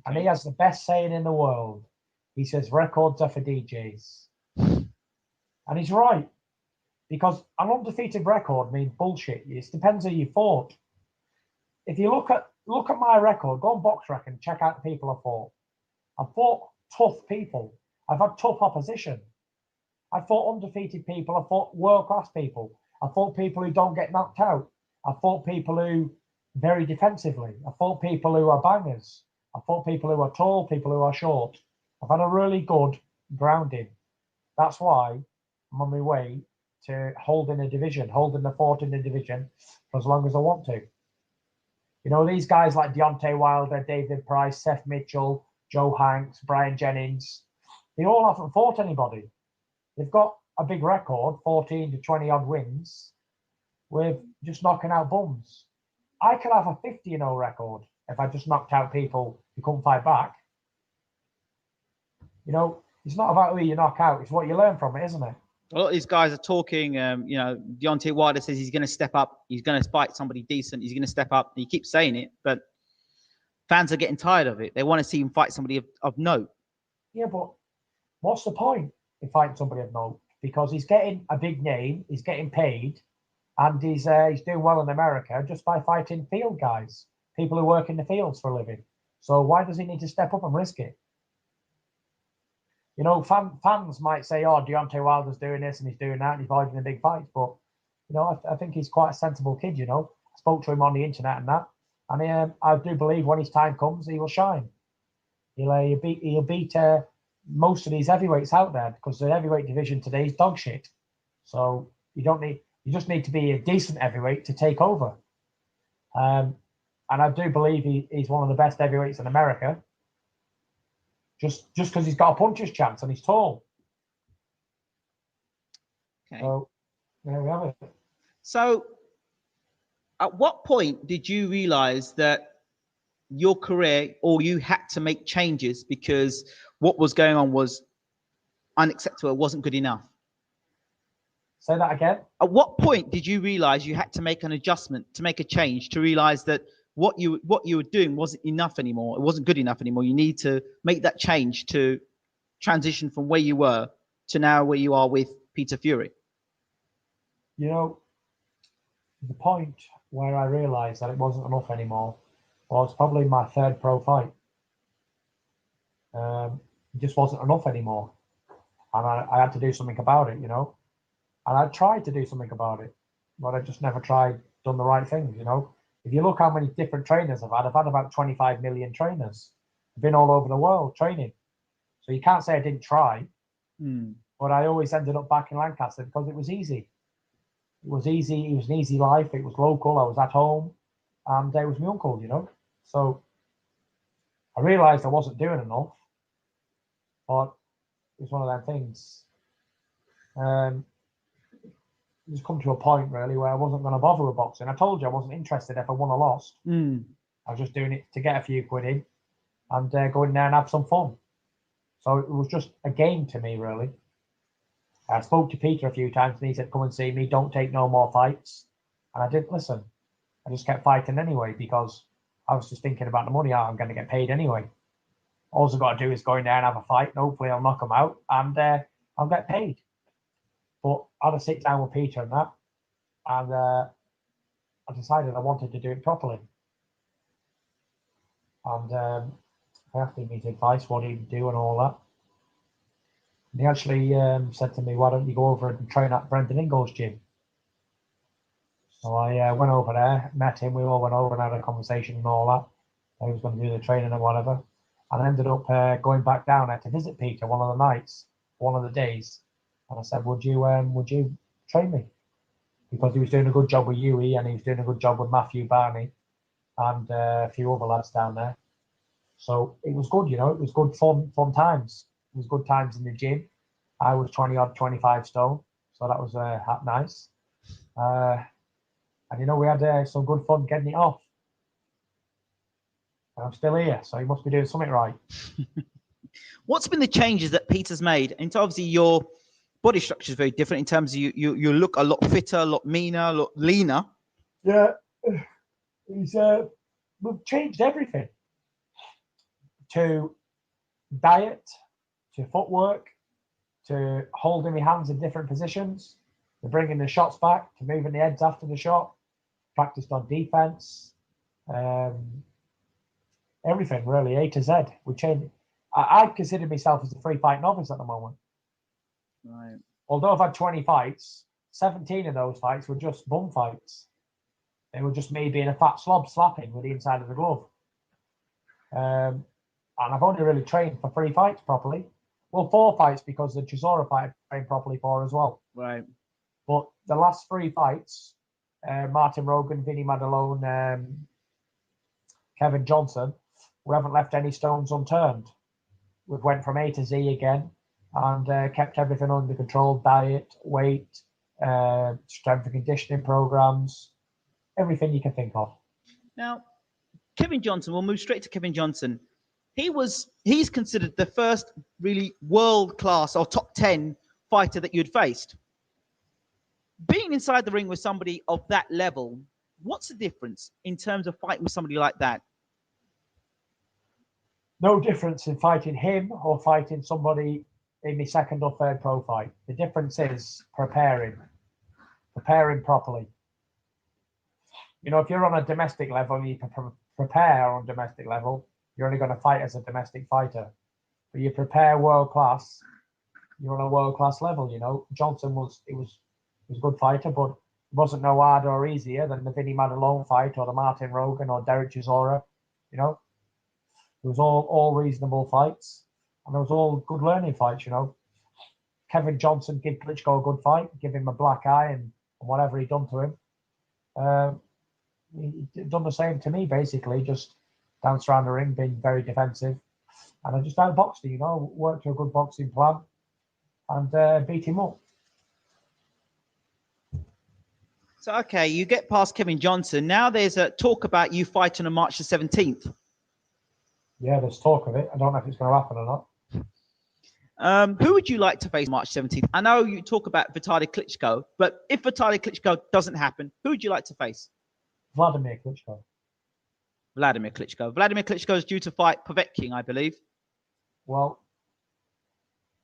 and he has the best saying in the world. He says records are for DJs, and he's right, because an undefeated record means bullshit. It depends who you fought. If you look at my record, go on BoxRec and check out the people I fought. I fought tough people. I've had tough opposition. I fought undefeated people. I fought world-class people. I fought people who don't get knocked out. I fought people who very defensively. I fought people who are bangers. I fought people who are tall, people who are short. I've had a really good grounding. That's why I'm on my way to holding the fort in the division for as long as I want to. These guys like Deontay Wilder, David Price, Seth Mitchell, Joe Hanks, Brian Jennings, they all haven't fought anybody. They've got a big record, 14 to 20 odd wins, with just knocking out bums. I could have a 50-0 record if I just knocked out people who couldn't fight back. It's not about who you knock out, it's what you learn from it, isn't it? A lot of these guys are talking, Deontay Wilder says he's going to step up. He's going to fight somebody decent. He's going to step up. He keeps saying it, but fans are getting tired of it. They want to see him fight somebody of note. Yeah, but what's the point in fighting somebody of note? Because he's getting a big name, he's getting paid, and he's doing well in America just by fighting field guys, people who work in the fields for a living. So why does he need to step up and risk it? Fans might say, "Oh, Deontay Wilder's doing this and he's doing that and he's avoiding the big fights," but I think he's quite a sensible kid. I spoke to him on the internet and that, and I do believe when his time comes, he will shine. He'll beat most of these heavyweights out there, because the heavyweight division today is dog shit. So you just need to be a decent heavyweight to take over. And I do believe he's one of the best heavyweights in America. Just because he's got a puncher's chance and he's tall. Okay. So there we have it. So, at what point did you realize that your career, or you had to make changes because what was going on was unacceptable, wasn't good enough? Say that again. At what point did you realize you had to make an adjustment, to make a change, to realize that what you were doing wasn't enough anymore? It wasn't good enough anymore. You need to make that change to transition from where you were to now where you are with Peter Fury. You know, the point where I realised that it wasn't enough anymore was probably my third pro fight. It just wasn't enough anymore, and I had to do something about it. You know, and I tried to do something about it, but I just never done the right things. You know, if you look how many different trainers I've had about 25 million trainers. I've been all over the world training, so you can't say I didn't try. But I always ended up back in Lancaster because it was easy. It was easy. It was an easy life. It was local. I was at home, and there was my uncle. You know, so I realised I wasn't doing enough, but it was one of them things. Just come to a point really where I wasn't going to bother with boxing. I told you I wasn't interested if I won or lost. I was just doing it to get a few quid in and go in there and have some fun. So it was just a game to me, really. I spoke to Peter a few times and he said, come and see me, don't take no more fights. And I didn't listen. I just kept fighting anyway because I was just thinking about the money I'm going to get paid anyway. All I've got to do is go in there and have a fight and hopefully I'll knock them out and I'll get paid. But I had a sit down with Peter and that, and I decided I wanted to do it properly. And I asked him his advice, what he'd do and all that. And he actually said to me, why don't you go over and train at Brendan Ingall's gym? So I went over there, met him, we all went over and had a conversation and all that. He was going to do the training and whatever. And I ended up going back down there to visit Peter one of the nights, one of the days. And I said, would you train me? Because he was doing a good job with Huey and he was doing a good job with Matthew Barney and a few other lads down there. So it was good, you know, it was good fun times. It was good times in the gym. I was 25 stone, so that was nice. And, you know, we had some good fun getting it off. And I'm still here, so he must be doing something right. What's been the changes that Peter's made? And obviously your body structure is very different in terms of you look a lot fitter, a lot meaner, a lot leaner. Yeah, we've changed everything. To diet, to footwork, to holding my hands in different positions, to bringing the shots back, to moving the heads after the shot, practiced on defense, everything really, A to Z. We changed. I consider myself as a free fight novice at the moment. Right. Although I've had 20 fights, 17 of those fights were just bum fights. They were just me being a fat slob slapping with the inside of the glove. And I've only really trained for 3 fights properly. Well, 4 fights because the CHISORA fight I trained properly for as well. Right. But the last 3 fights, Martin Rogan, Vinny Madalone, Kevin Johnson, we haven't left any stones unturned. We've went from A to Z again and kept everything under control, diet, weight, strength and conditioning programs, everything you can think of. Now, Kevin Johnson, we'll move straight to Kevin Johnson. He's considered the first really world-class or top 10 fighter that you'd faced. Being inside the ring with somebody of that level, what's the difference in terms of fighting with somebody like that? No difference in fighting him or fighting somebody in my second or third pro fight. The difference is preparing properly. You know, if you're on a domestic level and you can prepare on domestic level, you're only going to fight as a domestic fighter. But you prepare world class, you're on a world class level. You know, Johnson was a good fighter, but it wasn't no harder or easier than the Vinny Madalone fight or the Martin Rogan or Derek Chisora. You know, it was all reasonable fights, and it was all good learning fights. You know, Kevin Johnson give Klitschko a good fight, give him a black eye, and whatever he done to him. He done the same to me, basically, just danced around the ring, being very defensive. And I just outboxed him, you know, worked to a good boxing plan and beat him up. So, okay, you get past Kevin Johnson. Now there's a talk about you fighting on March the 17th. Yeah, there's talk of it. I don't know if it's going to happen or not. Who would you like to face March 17th? I know you talk about Vitaly Klitschko, but if Vitaly Klitschko doesn't happen, who would you like to face? Vladimir Klitschko. Vladimir Klitschko. Vladimir Klitschko is due to fight Povetkin, I believe. Well,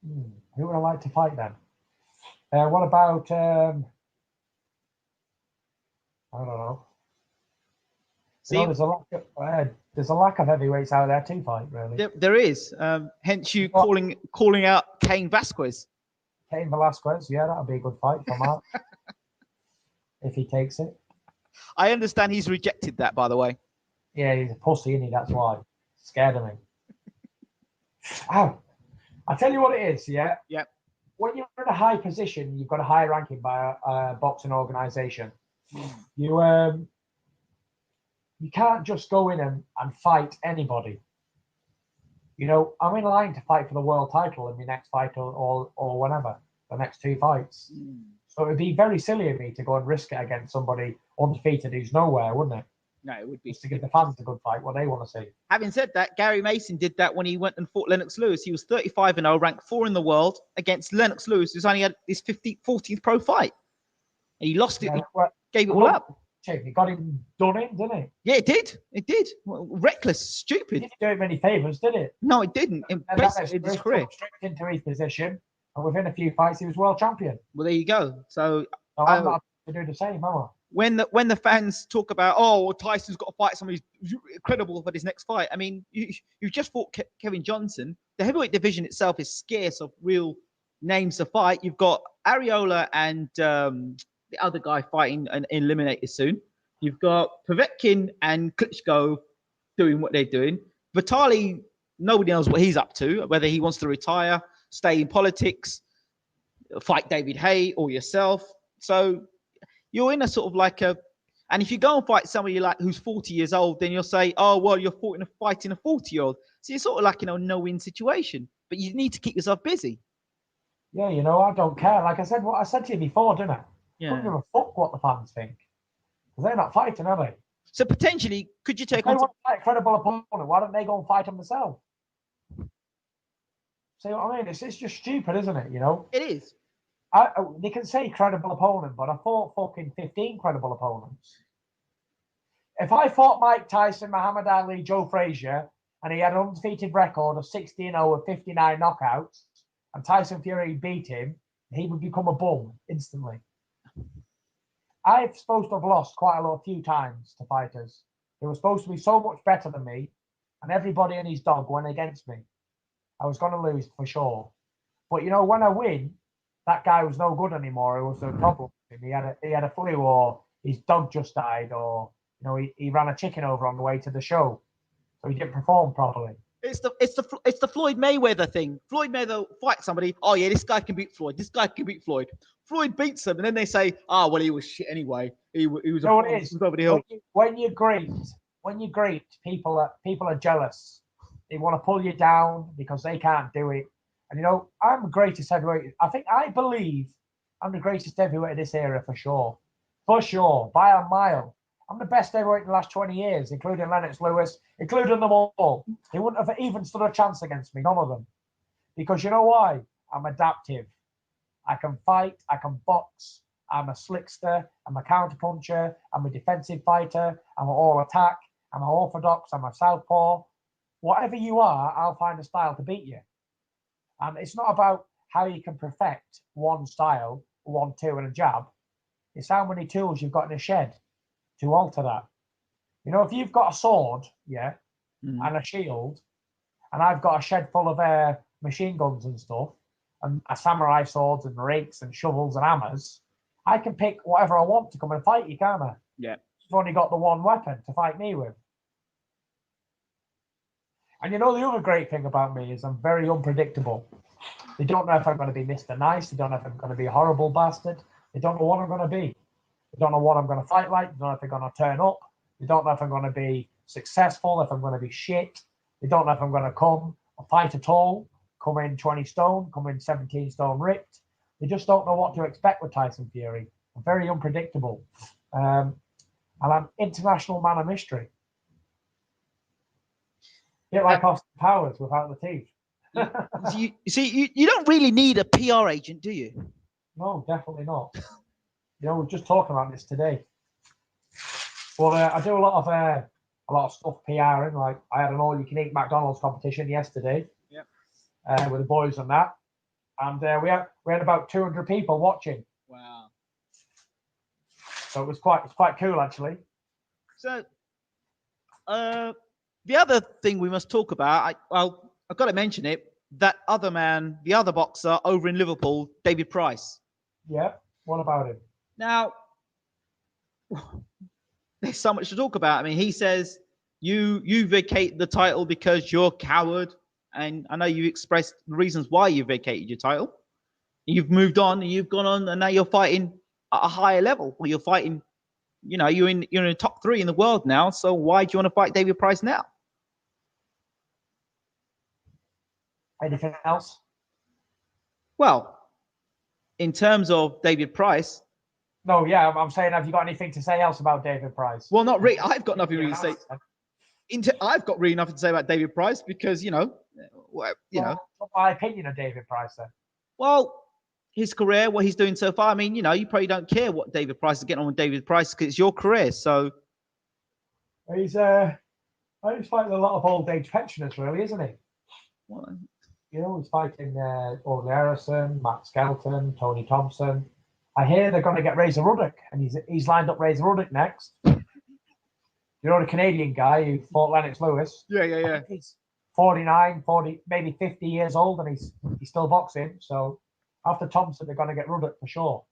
who would I like to fight then? What about, I don't know. See, You know, there's a lack of heavyweights out there to fight, really. There is. Hence you calling out Cain Vasquez. Cain Velasquez, yeah, that'll be a good fight for Mark. If he takes it. I understand he's rejected that, by the way. Yeah, he's a pussy, isn't he? That's why. Scared of me. Ow. I'll tell you what it is, yeah? Yep. When you're in a high position, you've got a high ranking by a boxing organization. You can't just go in and fight anybody. You know, I'm in line to fight for the world title in the next fight or whenever, the next 2 fights. So it'd be very silly of me to go and risk it against somebody undefeated who's nowhere, wouldn't it? No, it would be. Just to give the fans a good fight, what they want to see. Having said that, Gary Mason did that when he went and fought Lennox Lewis. He was 35-0, ranked 4 in the world against Lennox Lewis, who's only had his 14th pro fight. And he lost it, gave it all up. He got him done in, didn't he? Yeah, it did. It did. Reckless, stupid. It didn't do him any favours, did it? No, it didn't. In his career. Straight into his position, and within a few fights, he was world champion. Well, there you go. So I'm not to do the same, am I? When the fans talk about, oh, Tyson's got to fight somebody who's credible for his next fight. I mean, you've just fought Kevin Johnson. The heavyweight division itself is scarce of real names to fight. You've got Areola and the other guy fighting an eliminator soon. You've got Povetkin and Klitschko doing what they're doing. Vitaly, nobody knows what he's up to, whether he wants to retire, stay in politics, fight David Haye or yourself. So you're in a sort of like a, and if you go and fight somebody like who's 40 years old, then you'll say, oh, well, you're fighting a 40-year-old. So you're sort of like, no-win situation, but you need to keep yourself busy. Yeah, I don't care. Like I said, what I said to you before, didn't I? Yeah. I don't give a fuck what the fans think. Because they're not fighting, are they? So potentially, could you take on? If they want to fight a credible opponent, why don't they go and fight them themselves? See what I mean? It's just stupid, isn't it? It is. They can say credible opponent, but I fought fucking 15 credible opponents. If I fought Mike Tyson, Muhammad Ali, Joe Frazier, and he had an undefeated record of 60-0 with 59 knockouts, and Tyson Fury beat him, he would become a bum instantly. I'm supposed to have lost quite a few times to fighters who were supposed to be so much better than me, and everybody and his dog went against me. I was going to lose for sure. But when I win, that guy was no good anymore. It was a problem. He had a flu, or his dog just died, or he ran a chicken over on the way to the show, so he didn't perform properly. It's the Floyd Mayweather thing. Floyd Mayweather fights somebody. Oh yeah, this guy can beat Floyd. This guy can beat Floyd. Floyd beats him, and then they say, "Oh well, he was shit anyway. He was over the hill." When you're great, people are jealous. They want to pull you down because they can't do it. And I'm the greatest heavyweight. I believe I'm the greatest heavyweight of this era for sure, by a mile. I'm the best heavyweight in the last 20 years, including Lennox Lewis, including them all. They wouldn't have even stood a chance against me, none of them. Because you know why? I'm adaptive. I can fight, I can box, I'm a slickster, I'm a counterpuncher, I'm a defensive fighter, I'm an all attack, I'm an orthodox, I'm a southpaw. Whatever you are, I'll find a style to beat you. And it's not about how you can perfect one style, 1-2 and a jab. It's how many tools you've got in a shed to alter that. If you've got a sword, and a shield, and I've got a shed full of machine guns and stuff, and samurai swords and rakes and shovels and hammers, I can pick whatever I want to come and fight you, can't I? Yeah. You've only got the one weapon to fight me with. And the other great thing about me is I'm very unpredictable. They don't know if I'm going to be Mr. Nice. They don't know if I'm going to be a horrible bastard. They don't know what I'm going to be. They don't know what I'm going to fight like. They don't know if they're going to turn up. They don't know if I'm going to be successful, if I'm going to be shit. They don't know if I'm going to come or fight at all, come in 20 stone, come in 17 stone ripped. They just don't know what to expect with Tyson Fury. I'm very unpredictable. And I'm international man of mystery. A bit like Austin Powers without the teeth. You see, you don't really need a PR agent, do you? No, definitely not. We're just talking about this today. Well, I do a lot of stuff PRing. Like I had an all-you-can-eat McDonald's competition yesterday. Yep. With the boys and that, and we had about 200 people watching. Wow. So it's quite cool actually. So, the other thing we must talk about, I've got to mention it. That other man, the other boxer over in Liverpool, David Price. Yeah. What about him? Now, there's so much to talk about. I mean, he says you vacate the title because you're a coward, and I know you expressed the reasons why you vacated your title. You've moved on, and you've gone on, and now you're fighting at a higher level. Well, you're fighting. You're in the top 3 in the world now. So why do you want to fight David Price now? Anything else? Well, in terms of David Price. No, yeah, I'm saying, have you got anything to say else about David Price? Well, not really. I've got nothing really to say. I've got really nothing to say about David Price because What's my opinion of David Price then? Well, his career, what he's doing so far. I mean, you probably don't care what David Price is getting on with David Price because it's your career. So he's fighting a lot of old age pensioners, really, isn't he? Well, he's fighting Orley Harrison, Matt Skelton, Tony Thompson. I hear they're going to get Razor Ruddock, and he's lined up Razor Ruddock next. The Canadian guy who fought Lennox Lewis. Yeah. He's 49, 40, maybe 50 years old, and he's still boxing. So after Thompson, they're going to get Ruddock for sure.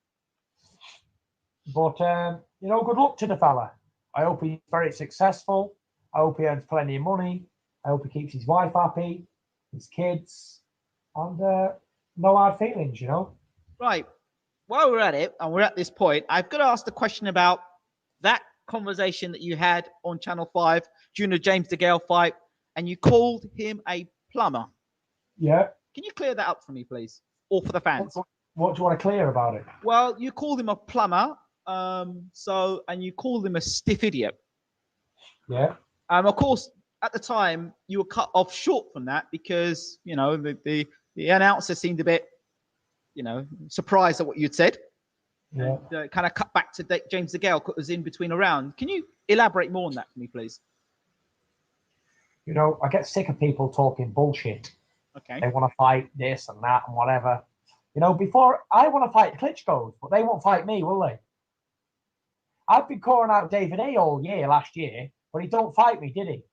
But good luck to the fella. I hope he's very successful. I hope he earns plenty of money. I hope he keeps his wife happy, his kids, and no hard feelings, Right. While we're at it, and we're at this point, I've got to ask the question about that conversation that you had on Channel 5 during the James DeGale fight, and you called him a plumber. Yeah. Can you clear that up for me, please? Or for the fans? What do you want to clear about it? Well, you called him a plumber, and you called him a stiff idiot. Yeah. Of course, at the time, you were cut off short from that because, the announcer seemed a bit, surprised at what you'd said. Yeah. And kind of cut back to James DeGale because it was in between a round. Can you elaborate more on that for me, please? I get sick of people talking bullshit. Okay. They want to fight this and that and whatever. Before I want to fight Klitschko's, but they won't fight me, will they? I've been calling out David A all year last year, but he don't fight me, did he?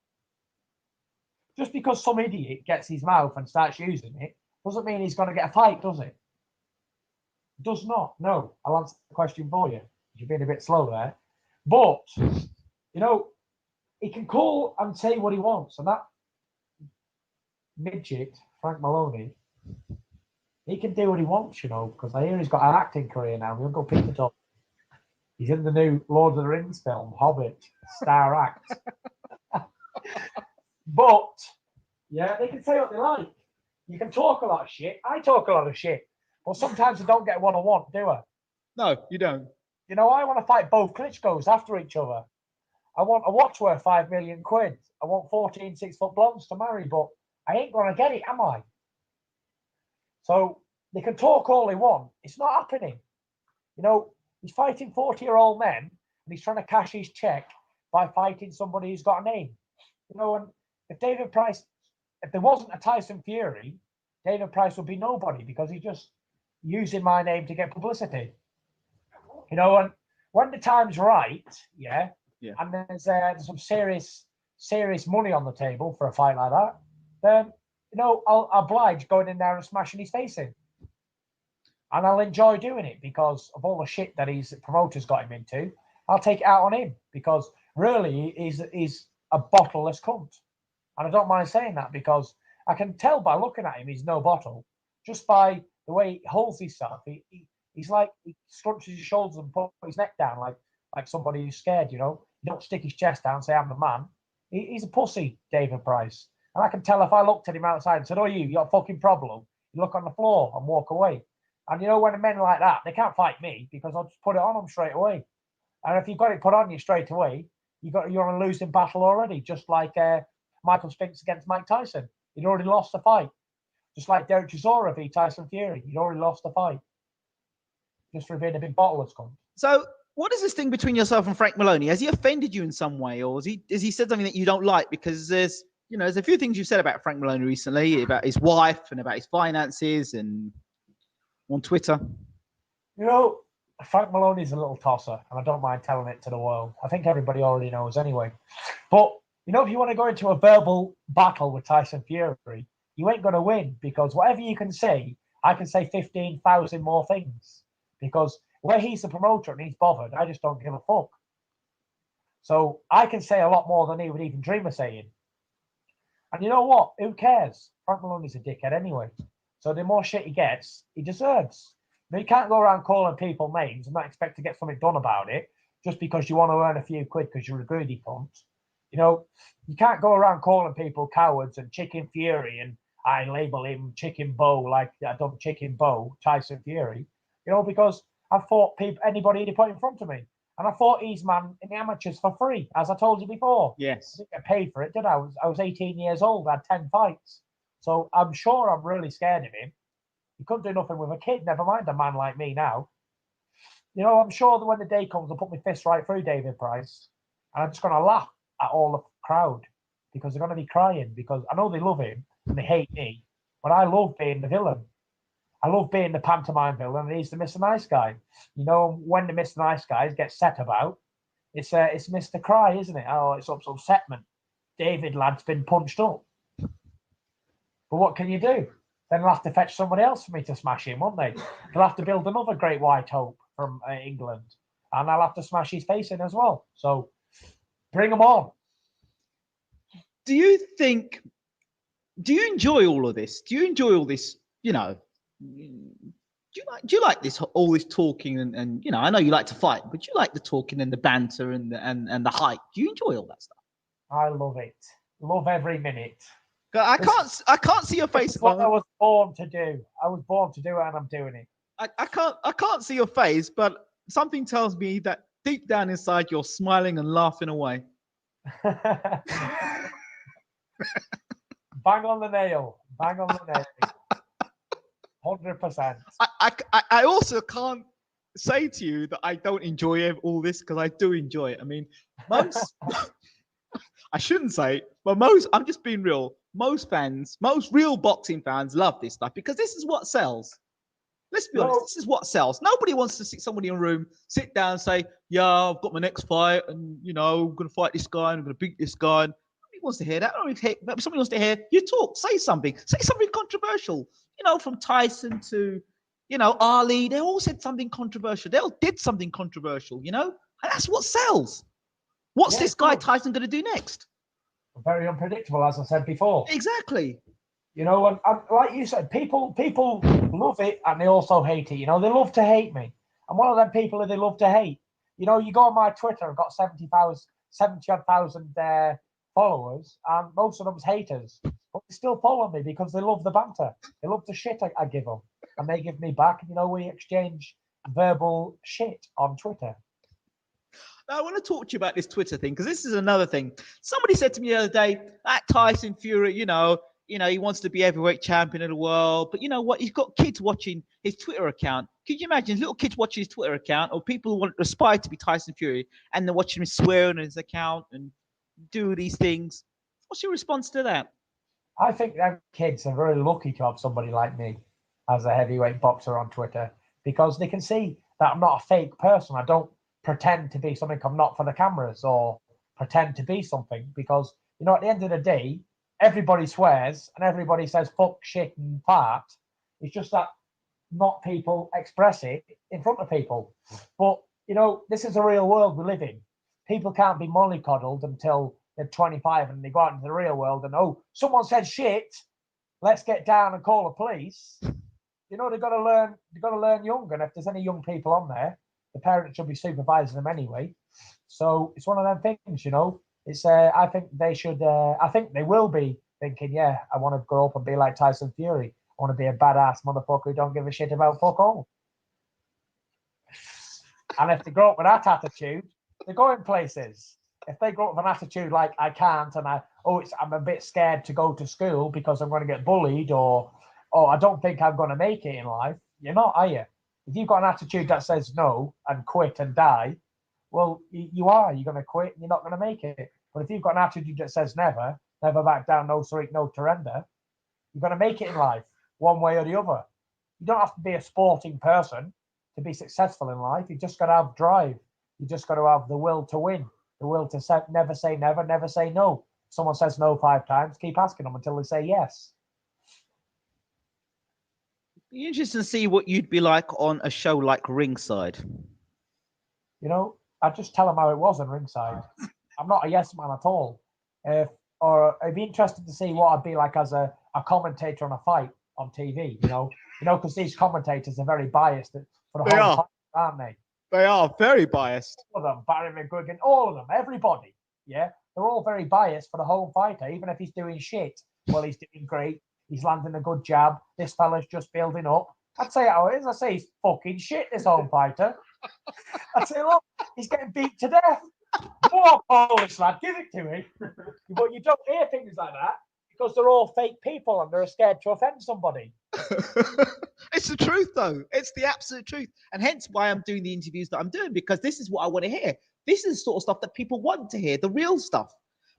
Just because some idiot gets his mouth and starts using it doesn't mean he's going to get a fight, does it? Does not. No. I'll answer the question for you. You've been a bit slow there. But, he can call and say what he wants. And that midget, Frank Maloney, he can do what he wants, because I hear he's got an acting career now. We'll go pick it up. He's in the new Lord of the Rings film, Hobbit, star act. But, yeah, they can say what they like. You can talk a lot of shit. I talk a lot of shit. But sometimes I don't get what I want, do I? No, you don't. I want to fight both Klitschko's after each other. I want a watch worth £5 million. I want 14 6-foot blondes to marry, but I ain't going to get it, am I? So they can talk all they want. It's not happening. He's fighting 40-year-old men, and he's trying to cash his check by fighting somebody who's got a name. And if David Price, if there wasn't a Tyson Fury, David Price would be nobody because he's just using my name to get publicity. And when the time's right, yeah. And there's some serious money on the table for a fight like that, then I'll oblige going in there and smashing his face in, and I'll enjoy doing it because of all the shit that his promoters got him into. I'll take it out on him because really he's a bottleless cunt, and I don't mind saying that because I can tell by looking at him he's no bottle just by the way he holds himself. He's like he scrunches his shoulders and puts his neck down like somebody who's scared. He don't stick his chest down and say I'm the man. He's a pussy, David Price. And I can tell if I looked at him outside and said, "Oh, you got a fucking problem," he'd look on the floor and walk away. And you know, when men like that, they can't fight me because I'll just put it on them straight away. And if you've got it put on you straight away, you're on a losing battle already. Just like Michael Spinks against Mike Tyson, he'd already lost the fight. Just like DERECK CHISORA v Tyson Fury, he'd already lost the fight. Just for being a big bottle has come. So, what is this thing between yourself and Frank Maloney? Has he offended you in some way, or has he said something that you don't like? Because there's a few things you've said about Frank Maloney recently, about his wife and about his finances, and on Twitter. You know, Frank Maloney's a little tosser, and I don't mind telling it to the world. I think everybody already knows anyway. But you know, if you want to go into a verbal battle with Tyson Fury, you ain't going to win, because whatever you can say, I can say 15,000 more things. Because where he's the promoter and he's bothered, I just don't give a fuck. So I can say a lot more than he would even dream of saying. And you know what? Who cares? Frank Maloney's a dickhead anyway. So the more shit he gets, he deserves. Now, you can't go around calling people names and not expect to get something done about it just because you want to earn a few quid because you're a greedy cunt. You know, you can't go around calling people cowards and Chicken Fury, and I label him Chicken Bow like I don't Chicken Bow, Tyson Fury. You know, because I fought anybody he put in front of me. And I fought Eastman in the amateurs for free, as I told you before. Yes. I didn't get paid for it, did I? I was 18 years old. I had 10 fights. So I'm sure I'm really scared of him. He couldn't do nothing with a kid, never mind a man like me now. You know, I'm sure that when the day comes, I'll put my fist right through David Price. And I'm just going to laugh at all the crowd because they're going to be crying, because I know they love him and they hate me. But I love being the villain. I love being the pantomime villain, and he's the Mr. Nice Guy. You know, when the Mr. Nice Guys get set about, it's Mr. Cry, isn't it? Oh, it's upsetment. David lad's been punched up. But what can you do? Then they'll have to fetch somebody else for me to smash him, won't they? They'll have to build another great white hope from England, and I'll have to smash his face in as well. So bring them on. Do you enjoy all of this? Do you enjoy all this, do you like this all this talking and I know you like to fight, but do you like the talking and the banter and the hype? Do you enjoy all that stuff? I love it. Love every minute. I can't see your face. It's what I was born to do. I was born to do it, and I'm doing it. I can't see your face, but something tells me that deep down inside you're smiling and laughing away. Bang on the nail. Bang on the nail. 100%. I also can't say to you that I don't enjoy all this, because I do enjoy it. I mean, most I shouldn't say, but I'm just being real. Most real boxing fans love this stuff because this is what sells. Let's be honest, this is what sells. Nobody wants to see somebody in a room, sit down and say, yeah, I've got my next fight and, I'm going to fight this guy and I'm going to beat this guy. And nobody wants to hear that. Somebody wants to hear you talk, say something controversial. From Tyson to, Ali, they all said something controversial. They all did something controversial, and that's what sells. What's this guy Tyson going to do next? Very unpredictable, as I said before. Exactly. And like you said, people love it and they also hate it. They love to hate me. I'm one of them people that they love to hate. You go on my Twitter, I've got 70,000 followers, and most of them's haters. But they still follow me because they love the banter. They love the shit I give them. And they give me back. And, we exchange verbal shit on Twitter. Now, I want to talk to you about this Twitter thing, because this is another thing. Somebody said to me the other day, that Tyson Fury, he wants to be heavyweight champion of the world. But you know what? He's got kids watching his Twitter account. Could you imagine little kids watching his Twitter account, or people who aspire to be Tyson Fury, and they're watching him swear on his account and do these things? What's your response to that? I think them kids are very lucky to have somebody like me as a heavyweight boxer on Twitter, because they can see that I'm not a fake person. I don't pretend to be something I'm not for the cameras, or pretend to be something, because, at the end of the day, everybody swears and everybody says fuck, shit and fart. It's just that not people express it in front of people. But, this is a real world we live in. People can't be mollycoddled until they're 25 and they go out into the real world and, someone said shit, let's get down and call the police. They've got to learn young. And if there's any young people on there, the parents should be supervising them anyway. So it's one of them things, It's I think they should. I think they will be thinking, yeah, I want to grow up and be like Tyson Fury. I want to be a badass motherfucker who don't give a shit about fuck all. And if they grow up with that attitude, they're going places. If they grow up with an attitude like I can't and I'm a bit scared to go to school because I'm going to get bullied or I don't think I'm going to make it in life, you're not, are you? If you've got an attitude that says no and quit and die, well, you are. You're going to quit and you're not going to make it. But if you've got an attitude that says never back down, no sweet, no surrender, you're going to make it in life one way or the other. You don't have to be a sporting person to be successful in life. You just got to have drive. You just got to have the will to win, the will to never say never, never say no. If someone says no 5 times, keep asking them until they say yes. Be interesting to see what you'd be like on a show like Ringside. You know, I just tell them how it was on Ringside. I'm not a yes man at all. Or I'd be interested to see what I'd be like as a commentator on a fight on TV. You know, because these commentators are very biased for the whole fight, aren't they? They are very biased. All of them, Barry McGuigan, all of them, everybody. Yeah, they're all very biased for the home fighter, even if he's doing shit. Well, he's doing great. He's landing a good jab. This fella's just building up. I'd say how it is. I say he's fucking shit, this home fighter. I'd say, look, he's getting beat to death. More Polish lad, give it to him. But you don't hear things like that because they're all fake people and they're scared to offend somebody. It's the truth, though. It's the absolute truth. And hence why I'm doing the interviews that I'm doing, because this is what I want to hear. This is the sort of stuff that people want to hear, the real stuff.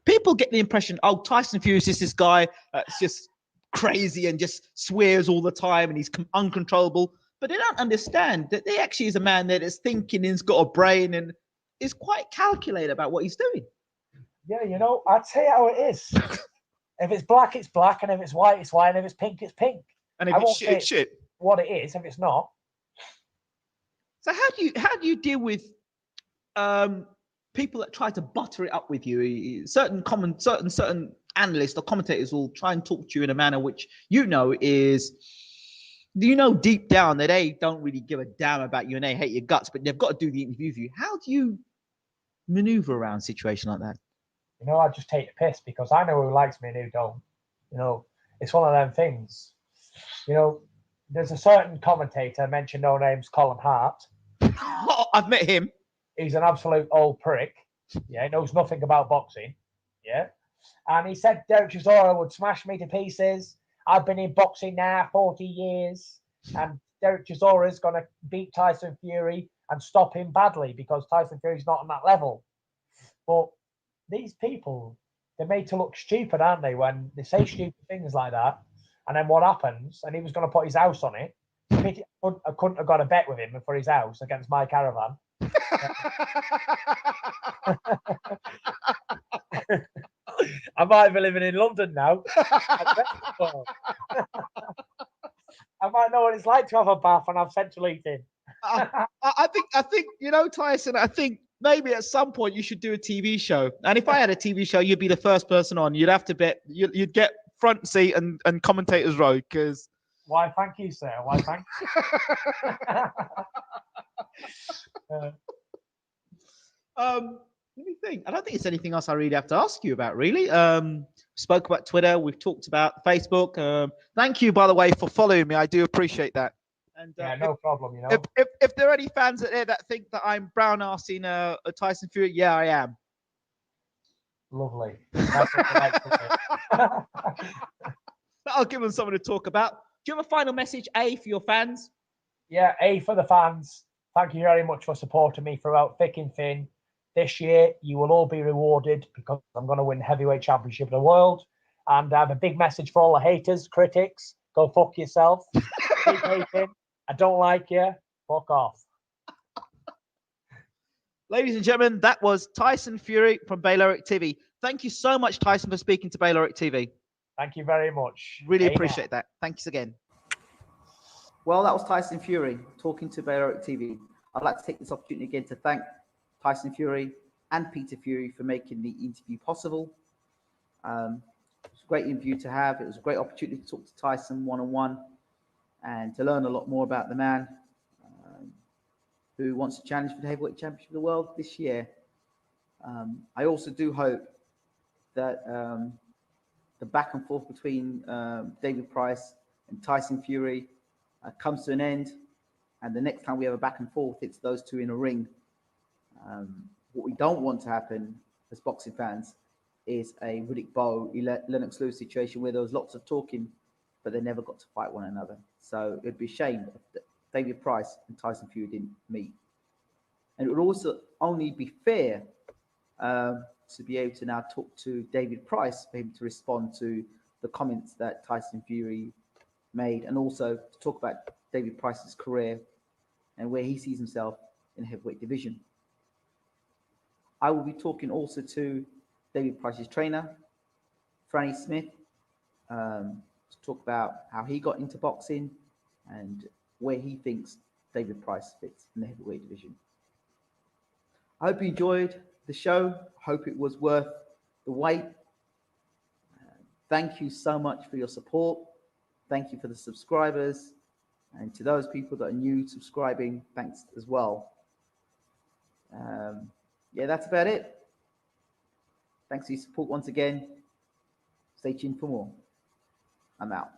People get the impression, oh, Tyson Fury is just this guy that's just crazy and just swears all the time and he's uncontrollable. But they don't understand that he actually is a man that is thinking and has got a brain and is quite calculated about what he's doing. Yeah, you know, I'd say how it is. If it's black, it's black, and if it's white, it's white, and if it's pink, it's pink. And if it's shit, it's shit. What it is, if it's not. So how do you deal with people that try to butter it up with you? Certain analysts or commentators will try and talk to you in a manner which is, deep down that they don't really give a damn about you and they hate your guts, but they've got to do the interview with you. How do you maneuver around a situation like that? You know, I just take the piss because I know who likes me and who don't. You know, it's one of them things. You know, there's a certain commentator, mentioned no names, Colin Hart. Oh, I've met him. He's an absolute old prick. Yeah, he knows nothing about boxing. Yeah. And he said Derek Chisora would smash me to pieces. I've been in boxing now 40 years. And Derek Chisora is going to beat Tyson Fury and stop him badly because Tyson Fury's not on that level. But these people, they're made to look stupid, aren't they, when they say stupid things like that? And then what happens? And he was going to put his house on it. I couldn't have got a bet with him for his house against my caravan. I might be living in London now. I might know what it's like to have a bath and have central heating. I think Tyson, I think maybe at some point you should do a TV show. And if I had a TV show, you'd be the first person on. You'd have to bet. You'd get front seat and commentators row because. Why, thank you, sir. Why, thank you. Let me think. I don't think it's anything else I really have to ask you about, really. Spoke about Twitter. We've talked about Facebook. Thank you, by the way, for following me. I do appreciate that. And yeah, no problem. You know, if there are any fans out there that think that I'm brown assing a Tyson Fury, yeah, I am. Lovely. That's what I like to hear. I'll give them something to talk about. Do you have a final message, A, for your fans? Yeah, A, for the fans. Thank you very much for supporting me throughout thick and thin. This year, you will all be rewarded because I'm going to win heavyweight championship of the world. And I have a big message for all the haters, critics. Go fuck yourself. Keep hating. I don't like you. Fuck off. Ladies and gentlemen, that was Tyson Fury from BWTM TV. Thank you so much, Tyson, for speaking to BWTM TV. Thank you very much. Really appreciate that. Thanks again. Well, that was Tyson Fury talking to BWTM TV. I'd like to take this opportunity again to thank Tyson Fury and Peter Fury for making the interview possible. It was a great interview to have. It was a great opportunity to talk to Tyson one-on-one and to learn a lot more about the man who wants to challenge for the heavyweight championship of the world this year. I also do hope that the back and forth between David Price and Tyson Fury comes to an end, and the next time we have a back and forth, it's those two in a ring. What we don't want to happen as boxing fans is a Riddick Bowe, Lennox Lewis situation where there was lots of talking, but they never got to fight one another. So it'd be a shame if David Price and Tyson Fury didn't meet. And it would also only be fair to be able to now talk to David Price for him to respond to the comments that Tyson Fury made, and also to talk about David Price's career and where he sees himself in the heavyweight division. I will be talking also to David Price's trainer, Franny Smith, to talk about how he got into boxing and where he thinks David Price fits in the heavyweight division. I hope you enjoyed the show. I hope it was worth the wait. Thank you so much for your support. Thank you for the subscribers. And to those people that are new subscribing, thanks as well. Yeah, that's about it. Thanks for your support once again. Stay tuned for more. I'm out.